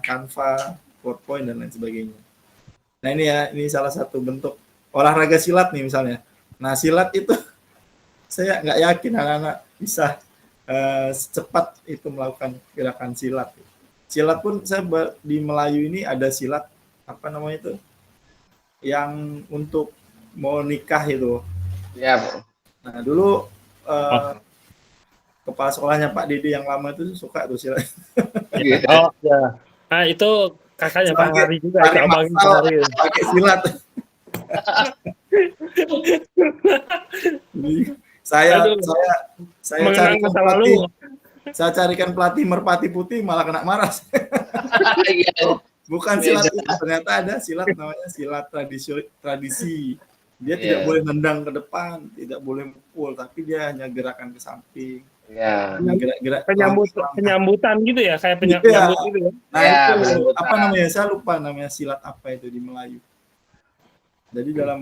Canva, PowerPoint dan lain sebagainya. Nah ini salah satu bentuk olahraga silat nih misalnya. Nah silat itu saya nggak yakin anak-anak bisa secepat itu melakukan gerakan silat. Silat pun saya di Melayu ini ada silat apa namanya itu yang untuk mau nikah itu. Iya. Nah dulu kepala sekolahnya Pak Dede yang lama itu suka tuh silat. Oh ya. Nah itu kakaknya Pak Hari juga, Tarik itu abangnya Pak masal, Hari. pakai silat. Jadi, saya Aduh. Mengenang carikan masa pelatih, lalu. saya carikan pelatih merpati putih malah kena marah. Iya. Bukan silat itu, ternyata ada silat namanya silat tradisi. Dia tidak Iya. boleh nendang ke depan, tidak boleh mukul, tapi dia hanya gerakan ke samping. Iya. Gerak-gerak Penyambutan gitu ya, kayak Iya. penyambut gitu ya. Nah Ya, itu penyambutan. apa namanya? Saya lupa namanya silat apa itu di Melayu. Jadi dalam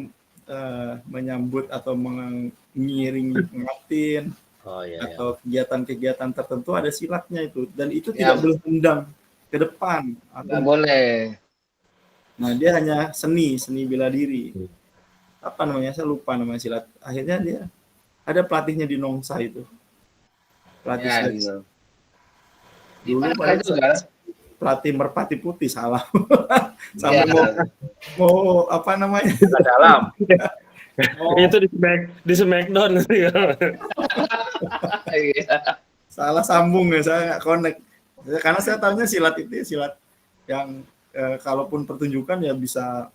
menyambut atau mengiringi pengantin Oh iya. atau kegiatan-kegiatan tertentu ada silatnya itu dan itu Ya. tidak boleh tendang ke depan Nggak atau boleh. nah dia hanya seni bela diri. Apa namanya? Saya lupa namanya silat. Akhirnya dia ada pelatihnya di Nongsa itu. Pelatih Ya, silat. gitu. Dulu Gimana pada itu kan? pelatih merpati putih salah. Iya. Sampai mau apa namanya? Ke dalam. Mau Itu di Smackdown gitu ya. Iya. salah sambung ya, saya nggak connect. Karena saya tahunya silat itu ya silat yang kalaupun pertunjukan ya bisa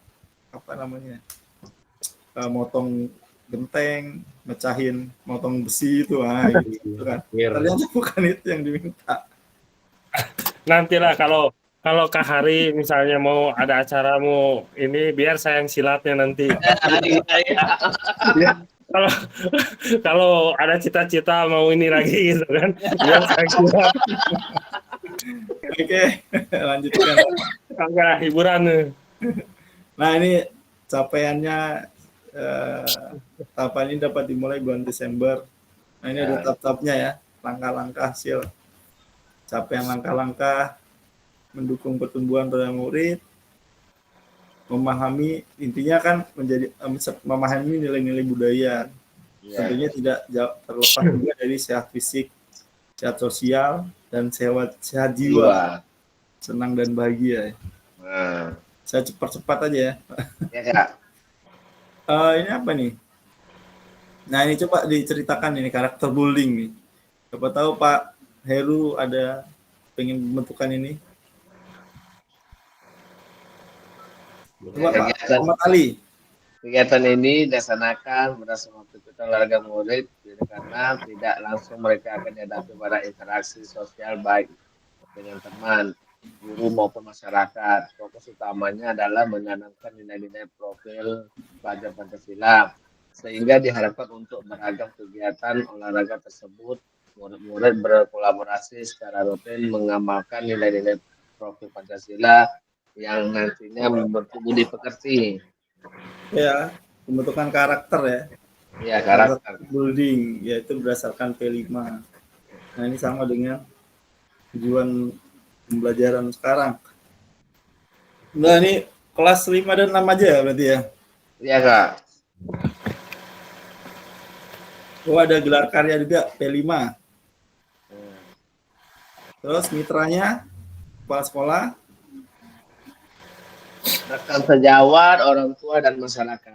apa namanya motong genteng, mecahin, motong besi itu, gitu kan. Ternyata bukan itu yang diminta. Nantilah kalau Kak Hari misalnya mau ada acara mau ini biar saya yang silatnya nanti. Iya. Ya, kalau kalau ada cita-cita mau ini lagi gitu kan, ya saya kira Oke, lanjutkan. agak hiburan nih. Nah, ini capaiannya tahapan ini dapat dimulai bulan Desember. Nah, ini ada tahap-tahapnya ya, langkah-langkah hasil. Capaian langkah-langkah mendukung pertumbuhan pada murid, memahami, intinya kan menjadi memahami nilai-nilai budaya. Tentunya tidak terlepas juga dari sehat fisik, sehat sosial, dan sehat jiwa, senang dan bahagia. Saya cepat-cepat aja ya. Ya Kak. Ini apa nih? Nah, ini coba diceritakan ini karakter bullying nih. Siapa tahu Pak Heru ada pengen membentukkan ini. Coba Pak Muhammad Ali. Kegiatan ini dilaksanakan berdasarkan aktivitas olahraga murid karena tidak langsung mereka akan dihadapi pada interaksi sosial baik dengan teman, guru maupun masyarakat. Fokus utamanya adalah menanamkan nilai-nilai profil pelajar Pancasila, sehingga diharapkan untuk beragam kegiatan olahraga tersebut, murid-murid berkolaborasi secara rutin mengamalkan nilai-nilai profil Pancasila yang nantinya membentuk budi pekerti. Ya, pembentukan karakter ya. Ya, karakter. Bullying, yaitu berdasarkan P5. Nah, ini sama dengan tujuan pembelajaran sekarang. Nah, ini kelas 5 dan 6 aja ya berarti ya? Iya, Kak. Oh, ada gelar karya juga, P5. Terus mitranya, kepala sekolah. Rekan sejawat, orang tua, dan masyarakat.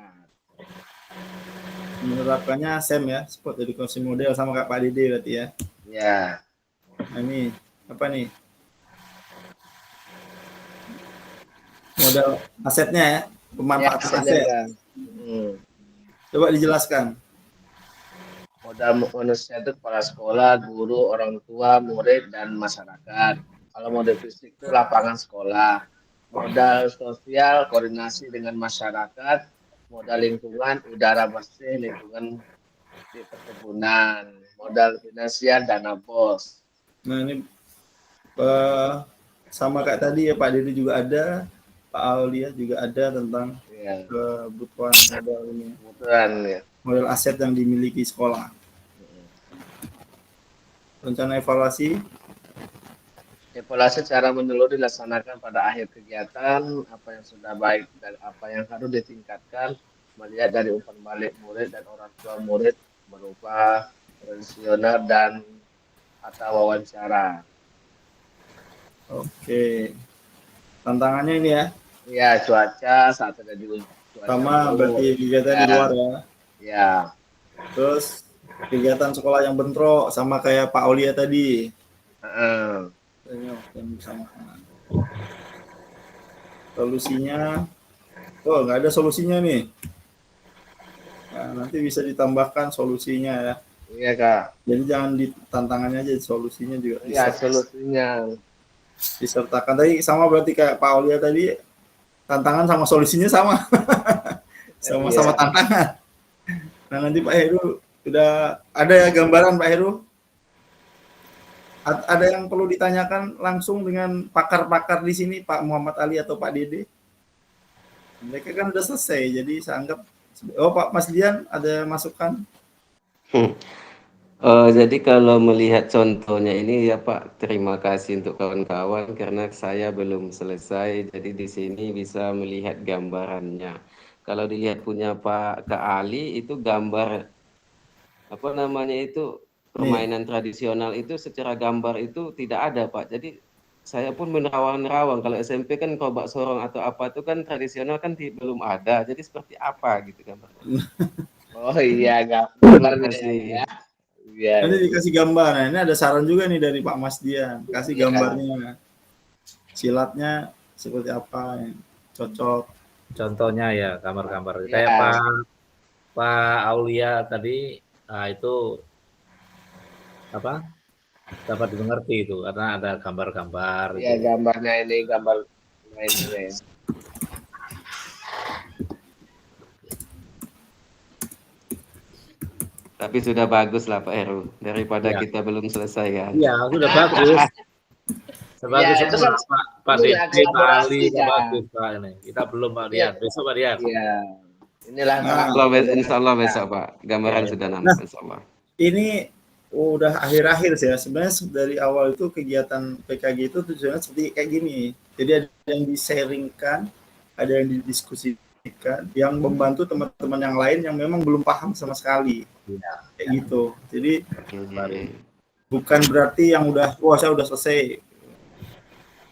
Menerapkannya SEM ya, Sport Education Model sama Kak Pak Dede berarti ya? Ya. Nah, ini apa nih? Modal asetnya ya, pemanfaatan aset. Coba dijelaskan. Modal manusia itu kepala sekolah, guru, orang tua, murid, dan masyarakat. Kalau modal fisik itu lapangan sekolah. Modal sosial, koordinasi dengan masyarakat. Modal lingkungan, udara bersih, lingkungan di perkebunan. Modal finansial, dana bos. Nah, ini sama kayak tadi ya, Pak Dede juga ada, Pak Aulia juga ada tentang kebutuhan modal ini. Modal aset yang dimiliki sekolah. Rencana evaluasi. Evaluasi secara menyeluruh dilaksanakan pada akhir kegiatan, apa yang sudah baik dan apa yang harus ditingkatkan, melihat dari umpan balik murid dan orang tua murid berupa kuesioner dan atau wawancara. Oke. Tantangannya ini ya? Iya, cuaca saat ada di cuaca. Sama berarti kegiatan di luar ya? Ya. Terus kegiatan sekolah yang bentrok sama kayak Pak Aulia tadi. Solusinya, nggak ada solusinya nih. Nah, nanti bisa ditambahkan solusinya ya. Iya Kak. Jadi jangan di tantangannya aja, solusinya juga. Iya, solusinya disertakan. Tadi sama berarti kayak Pak Aulia tadi, tantangan sama solusinya sama. Sama-sama tantangan. Nah, nanti Pak Heru sudah ada ya gambaran Pak Heru? Ada yang perlu ditanyakan langsung dengan pakar-pakar di sini, Pak Muhammad Ali atau Pak Dede? Mereka kan udah selesai, jadi saya anggap. Pak Mas Dian ada masukan? Jadi kalau melihat contohnya ini ya Pak, terima kasih untuk kawan-kawan karena saya belum selesai, jadi di sini bisa melihat gambarannya. Kalau dilihat punya Pak Kak Ali itu gambar apa namanya itu permainan tradisional itu secara gambar itu tidak ada Pak. Jadi saya pun menerawang-nerawang kalau SMP kan kobak sorong atau apa itu kan tradisional kan belum ada. Jadi seperti apa gitu gambar. Oh iya, gambarnya ya. Ya. Nanti dikasih gambar. Nah, ini ada saran juga nih dari Pak Mas Dian. Kasih gambarnya. Silatnya seperti apa yang cocok. Contohnya ya gambar-gambar. Kayak Pak Aulia tadi, itu apa? Dapat dimengerti itu karena ada gambar-gambar. Iya, gitu. Gambarnya ini gambar lainnya ya. Tapi sudah bagus lah Pak Heru, daripada Ya. kita belum selesai kan. Iya, sudah bagus. Sebagus Ya, itu semua kan Pak ini Dede, Pak kolaborasi Ali, sudah ya. bagus Pak ini. Kita belum Pak Rian. Besok Pak Rian. Iya. Inilah Nah, Insya Allah besok Pak, gambaran Ya, ya. sudah nampak Insya Allah. ini udah akhir-akhir sih ya. Sebenarnya dari awal itu kegiatan PKG itu tujuannya seperti kayak gini. Jadi ada yang di-sharingkan, ada yang didiskusikan, yang membantu teman-teman yang lain yang memang belum paham sama sekali. Iya. Kayak gitu. Jadi Oke. bukan berarti yang udah, wah saya udah selesai.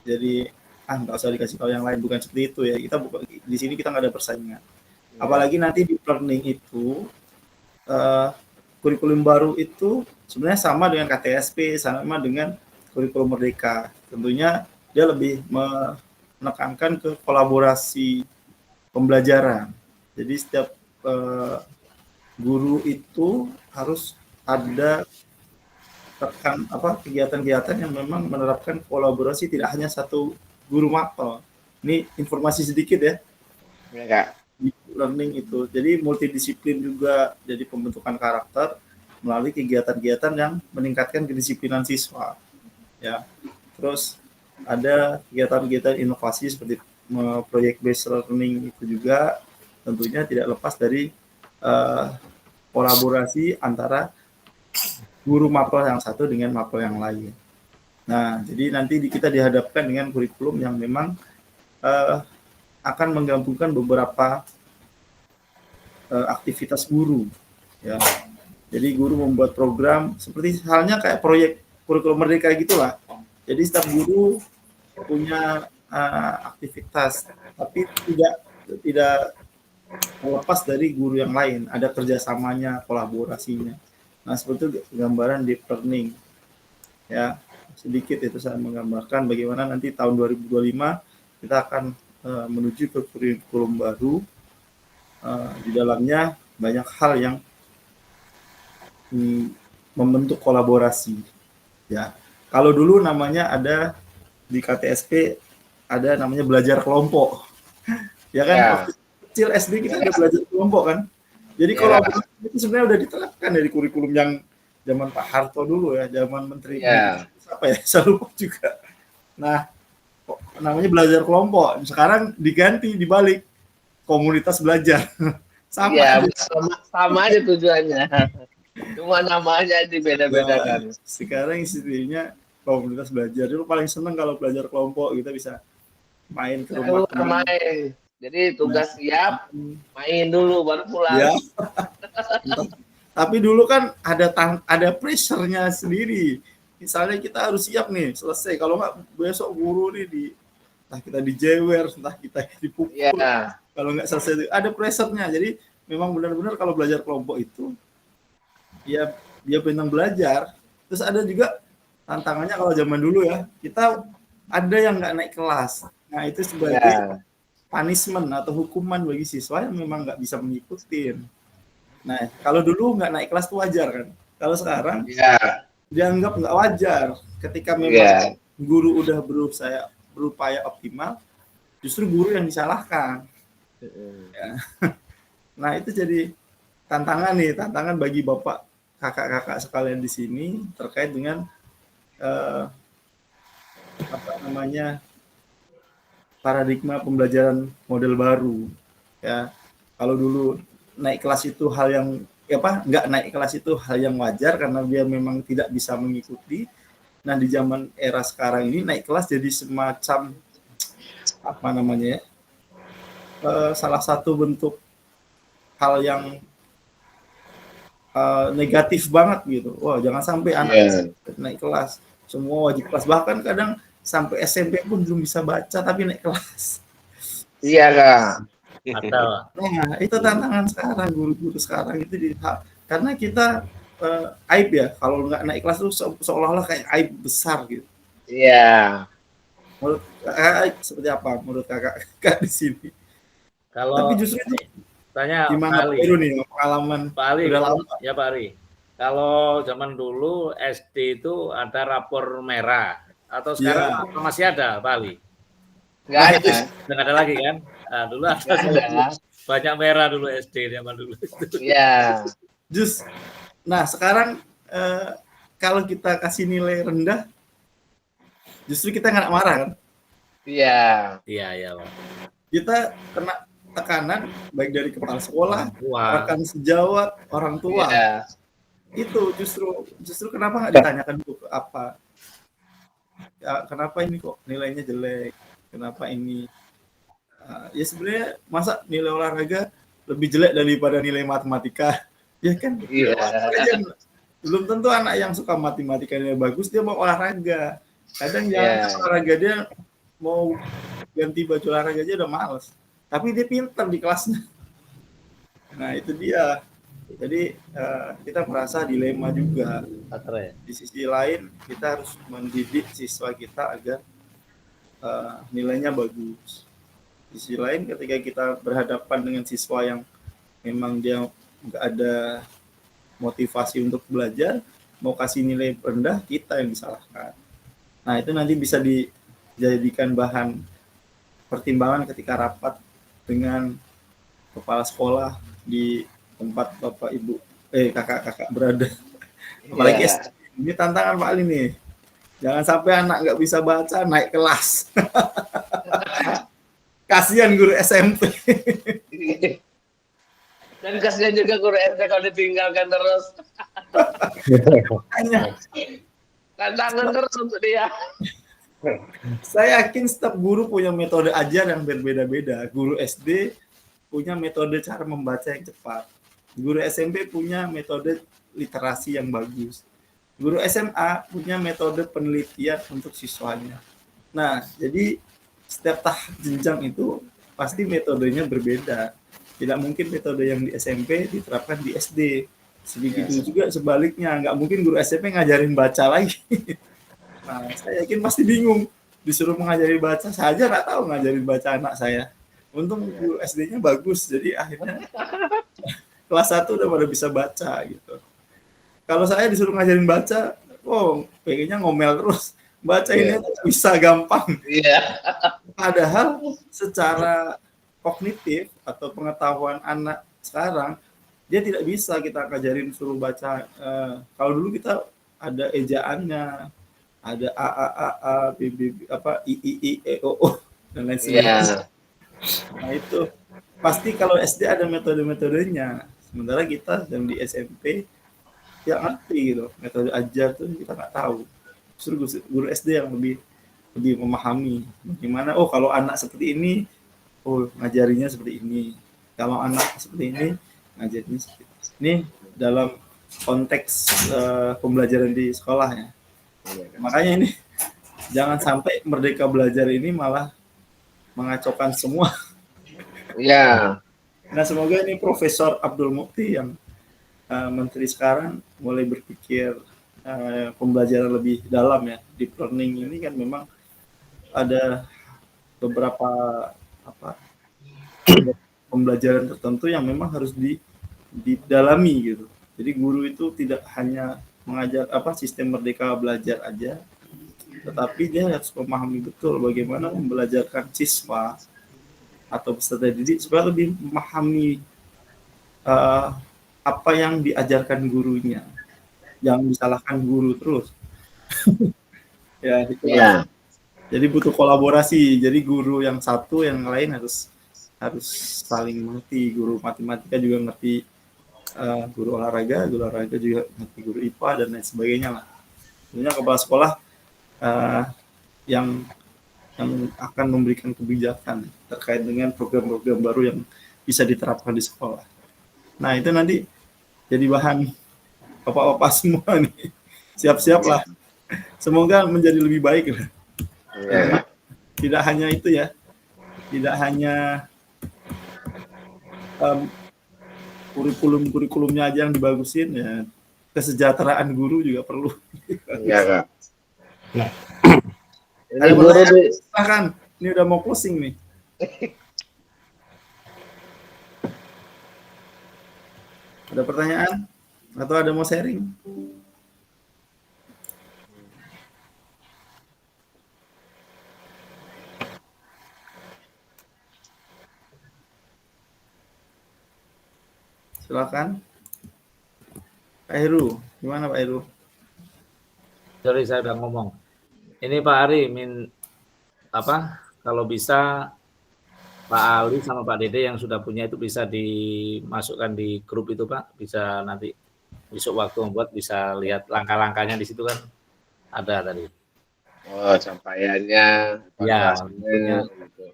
Jadi nggak usah dikasih tahu yang lain, bukan seperti itu ya. Kita bukan di sini, kita nggak ada persaingan. Apalagi nanti di learning itu kurikulum baru itu sebenarnya sama dengan KTSP, sama dengan kurikulum Merdeka. Tentunya dia lebih menekankan ke kolaborasi pembelajaran. Jadi setiap guru itu harus ada kegiatan-kegiatan yang memang menerapkan kolaborasi, tidak hanya satu guru mapel. Ini informasi sedikit ya. Ya, Kak. Di learning itu. Jadi multidisiplin juga, jadi pembentukan karakter melalui kegiatan-kegiatan yang meningkatkan kedisiplinan siswa. Ya. Terus ada kegiatan-kegiatan inovasi seperti project based learning itu juga tentunya tidak lepas dari kolaborasi antara guru mapel yang satu dengan mapel yang lain. Nah, jadi nanti kita dihadapkan dengan kurikulum yang memang akan menggabungkan beberapa aktivitas guru, ya. Jadi guru membuat program seperti halnya kayak proyek kurikulum Merdeka gitulah. Jadi setiap guru punya aktivitas, tapi tidak lepas dari guru yang lain. Ada kerjasamanya, kolaborasinya. Nah, seperti itu gambaran deep learning. Ya, sedikit itu saya menggambarkan bagaimana nanti tahun 2025 kita akan menuju ke kurikulum baru. Di dalamnya banyak hal yang membentuk kolaborasi. Ya, kalau dulu namanya ada di KTSP ada namanya belajar kelompok. Ya kan, waktu kecil SD kita ada belajar kelompok kan. Jadi kolaborasi itu sebenarnya udah diterapkan dari kurikulum yang zaman Pak Harto dulu ya, zaman Menteri apa ya, saya lupa juga. Nah, namanya belajar kelompok. Sekarang diganti, dibalik komunitas belajar. Sama aja tujuannya. Cuma namanya dibeda-bedakan. Nah, sekarang istilahnya komunitas belajar. Dulu paling seneng kalau belajar kelompok, kita bisa main ke rumah teman. Main. Jadi tugas siap, main dulu baru pulang. Ya. Tapi dulu kan ada pressure-nya sendiri. Misalnya kita harus siap nih, selesai. Kalau nggak besok guru nih entah kita dijewer, entah kita dipukul. Yeah. Kalau nggak selesai, ada pressure-nya. Jadi memang benar-benar kalau belajar kelompok itu, ya dia benar belajar. Terus ada juga tantangannya kalau zaman dulu ya, kita ada yang nggak naik kelas. Nah itu sebagai punishment atau hukuman bagi siswa yang memang nggak bisa mengikuti. Nah kalau dulu nggak naik kelas itu wajar kan. Kalau sekarang dianggap nggak wajar. Ketika memang guru udah berupaya optimal, justru guru yang disalahkan. Ya. Nah itu jadi tantangan bagi bapak kakak-kakak sekalian di sini terkait dengan paradigma pembelajaran model baru. Ya, kalau dulu naik kelas itu hal yang nggak naik kelas itu hal yang wajar karena dia memang tidak bisa mengikuti. Nah di zaman era sekarang ini naik kelas jadi semacam salah satu bentuk hal yang negatif banget gitu. Wah jangan sampai anak naik kelas, semua wajib kelas, bahkan kadang sampai SMP pun belum bisa baca tapi naik kelas. Iya Kak. Nah itu tantangan sekarang, guru-guru sekarang itu karena kita aib ya kalau nggak naik kelas itu seolah-olah kayak aib besar gitu. Iya. Menurut kakak seperti apa? Menurut kakak di sini? Tapi justru itu tanya gimana Pak Heru nih pengalaman Pak Ali, udah lama. Ya Pak Ali. Kalau zaman dulu SD itu ada rapor merah atau sekarang masih ada Pak Ali? Nggak ada. Nggak ada lagi kan? Nah, dulu ada banyak merah dulu SD zaman dulu. Iya. Nah, sekarang kalau kita kasih nilai rendah, justru kita nggak marah kan? Iya. Iya, Pak. Kita kena tekanan baik dari kepala sekolah, Orang tua. rekan sejawat, orang tua. Iya. Itu justru kenapa nggak ditanyakan dulu apa? Ya, kenapa ini kok nilainya jelek? Kenapa ini? Ya sebenarnya masa nilai olahraga lebih jelek daripada nilai matematika? Ya kan? Iya. Belum tentu anak yang suka matematikanya bagus dia mau olahraga. Kadang jangan Iya. olahraga dia mau ganti baju olahraga aja udah males. Tapi dia pintar di kelasnya. Nah itu dia. Jadi kita merasa dilema juga. Baterai. Di sisi lain kita harus mendidik siswa kita agar nilainya bagus. Di sisi lain ketika kita berhadapan dengan siswa yang memang dia nggak ada motivasi untuk belajar, mau kasih nilai rendah, kita yang disalahkan. Nah itu nanti bisa dijadikan bahan pertimbangan ketika rapat dengan kepala sekolah di tempat bapak ibu kakak-kakak berada. Apalagi Iya. ini tantangan Pak Ali nih, jangan sampai anak nggak bisa baca naik kelas. Kasihan guru SMP. Dan kasihan juga guru SD kalau ditinggalkan terus. Hanya Tantangan terus untuk dia. saya yakin setiap guru punya metode ajar yang berbeda-beda. Guru SD punya metode cara membaca yang cepat. Guru SMP punya metode literasi yang bagus. Guru SMA punya metode penelitian untuk siswanya. Nah, jadi setiap tahap jenjang itu pasti metodenya berbeda. Tidak mungkin metode yang di SMP diterapkan di SD. Sebegitu juga sebaliknya, nggak mungkin guru SMP ngajarin baca lagi. Nah, saya yakin pasti bingung. Disuruh mengajari baca saja nggak tahu ngajarin baca anak saya. Untung guru SD-nya bagus, jadi akhirnya kelas 1 udah pada bisa baca gitu. Kalau saya disuruh ngajarin baca, pengennya ngomel terus. Baca ini bisa gampang. Iya. Padahal secara kognitif atau pengetahuan anak sekarang, dia tidak bisa kita ngajarin suruh baca. Kalau dulu kita ada ejaannya, ada a b b apa i e o dan lain sebagainya. Nah itu pasti kalau SD ada metode-metodenya. Sementara kita yang di SMP ya ngerti gitu, metode ajar tuh kita nggak tahu. Justru guru SD yang lebih memahami bagaimana. Kalau anak seperti ini, ngajarinya seperti ini. Kalau anak seperti ini, ngajarinya seperti ini. Ini dalam konteks pembelajaran di sekolah ya. Makanya ini jangan sampai Merdeka Belajar ini malah mengacaukan semua. Iya. Nah semoga ini Profesor Abdul Mukti yang menteri sekarang mulai berpikir pembelajaran lebih dalam ya. Deep learning ini kan memang ada beberapa pembelajaran tertentu yang memang harus didalami gitu. Jadi guru itu tidak hanya mengajar sistem Merdeka Belajar aja, tetapi dia harus memahami betul bagaimana membelajarkan siswa atau peserta didik supaya lebih memahami apa yang diajarkan gurunya. Jangan disalahkan guru terus. Ya, gitu. Iya. Jadi butuh kolaborasi. Jadi guru yang satu, yang lain harus saling mengerti. Guru matematika juga ngerti guru olahraga juga ngerti guru IPA dan lain sebagainya lah. Sebenarnya kepala sekolah yang akan memberikan kebijakan terkait dengan program-program baru yang bisa diterapkan di sekolah. Nah itu nanti jadi bahan bapak-bapak semua nih. Siap-siap lah. Semoga menjadi lebih baik lah. Iya. Tidak hanya itu ya, tidak hanya kurikulumnya aja yang dibagusin ya, kesejahteraan guru juga perlu. Iya, Kak. Nah. Ada pertanyaan? Silahkan, ini udah mau closing nih. Ada pertanyaan? Atau ada mau sharing? Silakan. Pak Heru, gimana Pak Heru? Sorry, saya udah ngomong. Ini Pak Ari, kalau bisa Pak Ali sama Pak Dede yang sudah punya itu bisa dimasukkan di grup itu Pak, bisa nanti besok waktu membuat bisa lihat langkah-langkahnya di situ kan ada tadi. Oh, capaiannya, Ya, evaluasinya, gitu.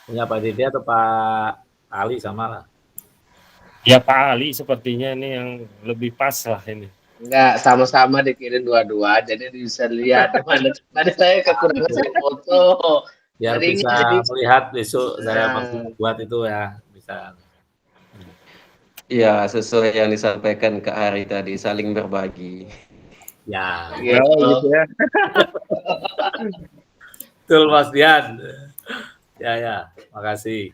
punya Pak Dede atau Pak Ali sama lah. Ya Pak Ali sepertinya ini yang lebih pas lah ini. Enggak, sama-sama dikirim dua-dua, jadi bisa lihat mana saya kekurangan foto. Biar Jadi bisa jadi melihat besok saya Nah. buat itu ya bisa. Ya, sesuai yang disampaikan Kak Ari tadi, saling berbagi. Ya, gitu. gitu ya. betul Mas Dian. Ya, makasih.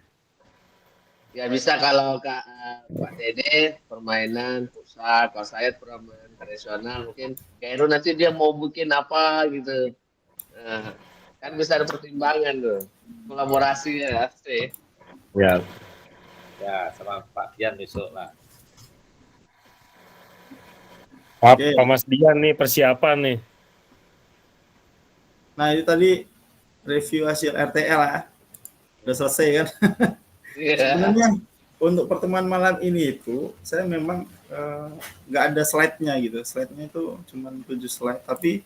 Ya bisa kalau Pak Dede permainan pusat, kalau saya permainan tradisional mungkin kayak Heru nanti dia mau bikin apa gitu. Nah, kan bisa ada pertimbangan tuh. Kolaborasinya sih. Ya. Ya, sama Pak Dian besok lah. Pak Mas Dian nih persiapan nih. Nah itu tadi review hasil RTL ya, udah selesai kan? Iya. Sebenarnya untuk pertemuan malam ini itu saya memang nggak ada slide-nya gitu. Slide-nya itu cuma 7 slide, tapi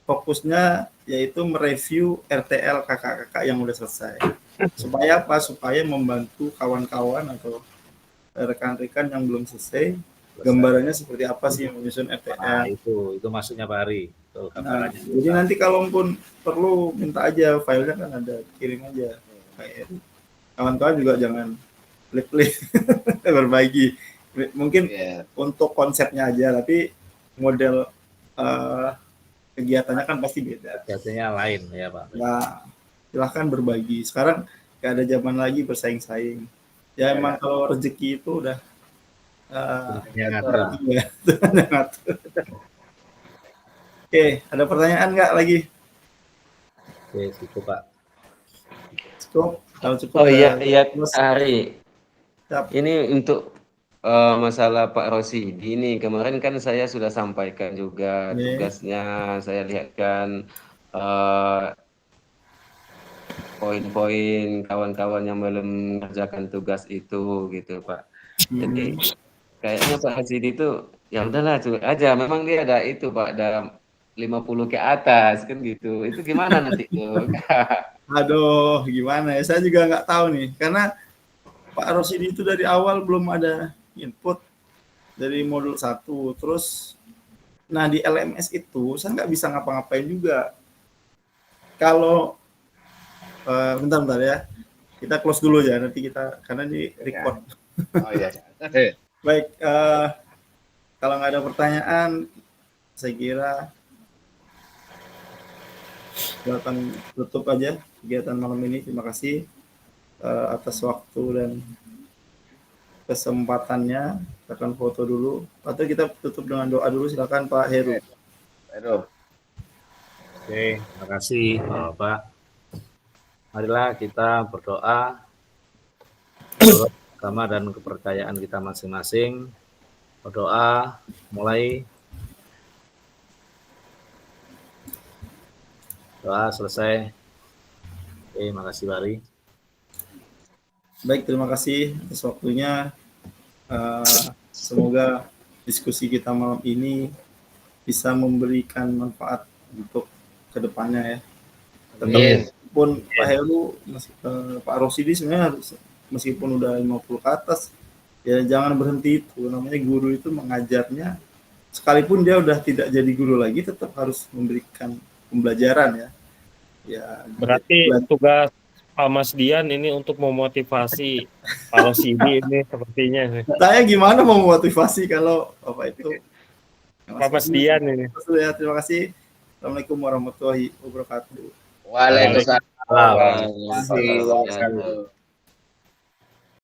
fokusnya yaitu mereview RTL kakak-kakak yang udah selesai. Supaya apa? Supaya membantu kawan-kawan atau rekan-rekan yang belum selesai, gambarannya seperti apa sih yang menyusun RTL. Nah, itu maksudnya Pak Ari. Tuh, Nah, jadi nanti kalaupun perlu minta aja filenya kan ada, kirim aja. Kayak kawan-kawan juga jangan pelit-pelit berbagi. Mungkin untuk konsepnya aja, tapi model kegiatannya kan pasti beda. Kegiatannya lain ya Pak. Nah, silahkan berbagi. Sekarang gak ada zaman lagi bersaing-saing. Ya emang kalau rezeki itu udah ngatur. Oke, ada pertanyaan nggak lagi? Oke, cukup Pak. Cukup. Kalau cukup. Oh iya, Ari. Ini untuk masalah Pak Rosidi ini kemarin kan saya sudah sampaikan juga tugasnya. Saya lihatkan poin-poin kawan-kawan yang belum mengerjakan tugas itu gitu Pak. Jadi kayaknya Pak Rosidi itu ya udahlah cuek aja. Memang dia ada itu Pak, ada 50 ke atas kan gitu. Itu gimana nanti tuh? Aduh, gimana ya? Saya juga nggak tahu nih, karena Pak Rosidi itu dari awal belum ada input dari modul 1. Terus, nah di LMS itu saya nggak bisa ngapa-ngapain juga. Kalau, bentar ya, kita close dulu ya, nanti kita, karena ini record. Oh iya. Baik, kalau nggak ada pertanyaan, saya kira silakan tutup aja kegiatan malam ini. Terima kasih atas waktu dan kesempatannya. Silakan foto dulu atau kita tutup dengan doa dulu. Silakan Pak Heru. Oke, terima kasih Bapak. Marilah kita berdoa agama dan kepercayaan kita masing-masing. Berdoa mulai. Doa selesai. Oke, makasih Bari. Baik, terima kasih atas waktunya. Semoga diskusi kita malam ini bisa memberikan manfaat untuk kedepannya ya. Meskipun Pak Heru, Pak Rosidi sebenarnya meskipun udah 50 ke atas, ya jangan berhenti itu. Namanya guru itu mengajarnya, sekalipun dia udah tidak jadi guru lagi, tetap harus memberikan pembelajaran ya. Ya. Berarti tugas Pak Mas Dian ini untuk memotivasi Pak Rosidi ini sepertinya. Saya gimana mau memotivasi kalau apa itu? Pak Mas Dian ini. Terima kasih. Assalamualaikum warahmatullahi wabarakatuh. Waalaikumsalam. Waalaikumsalam.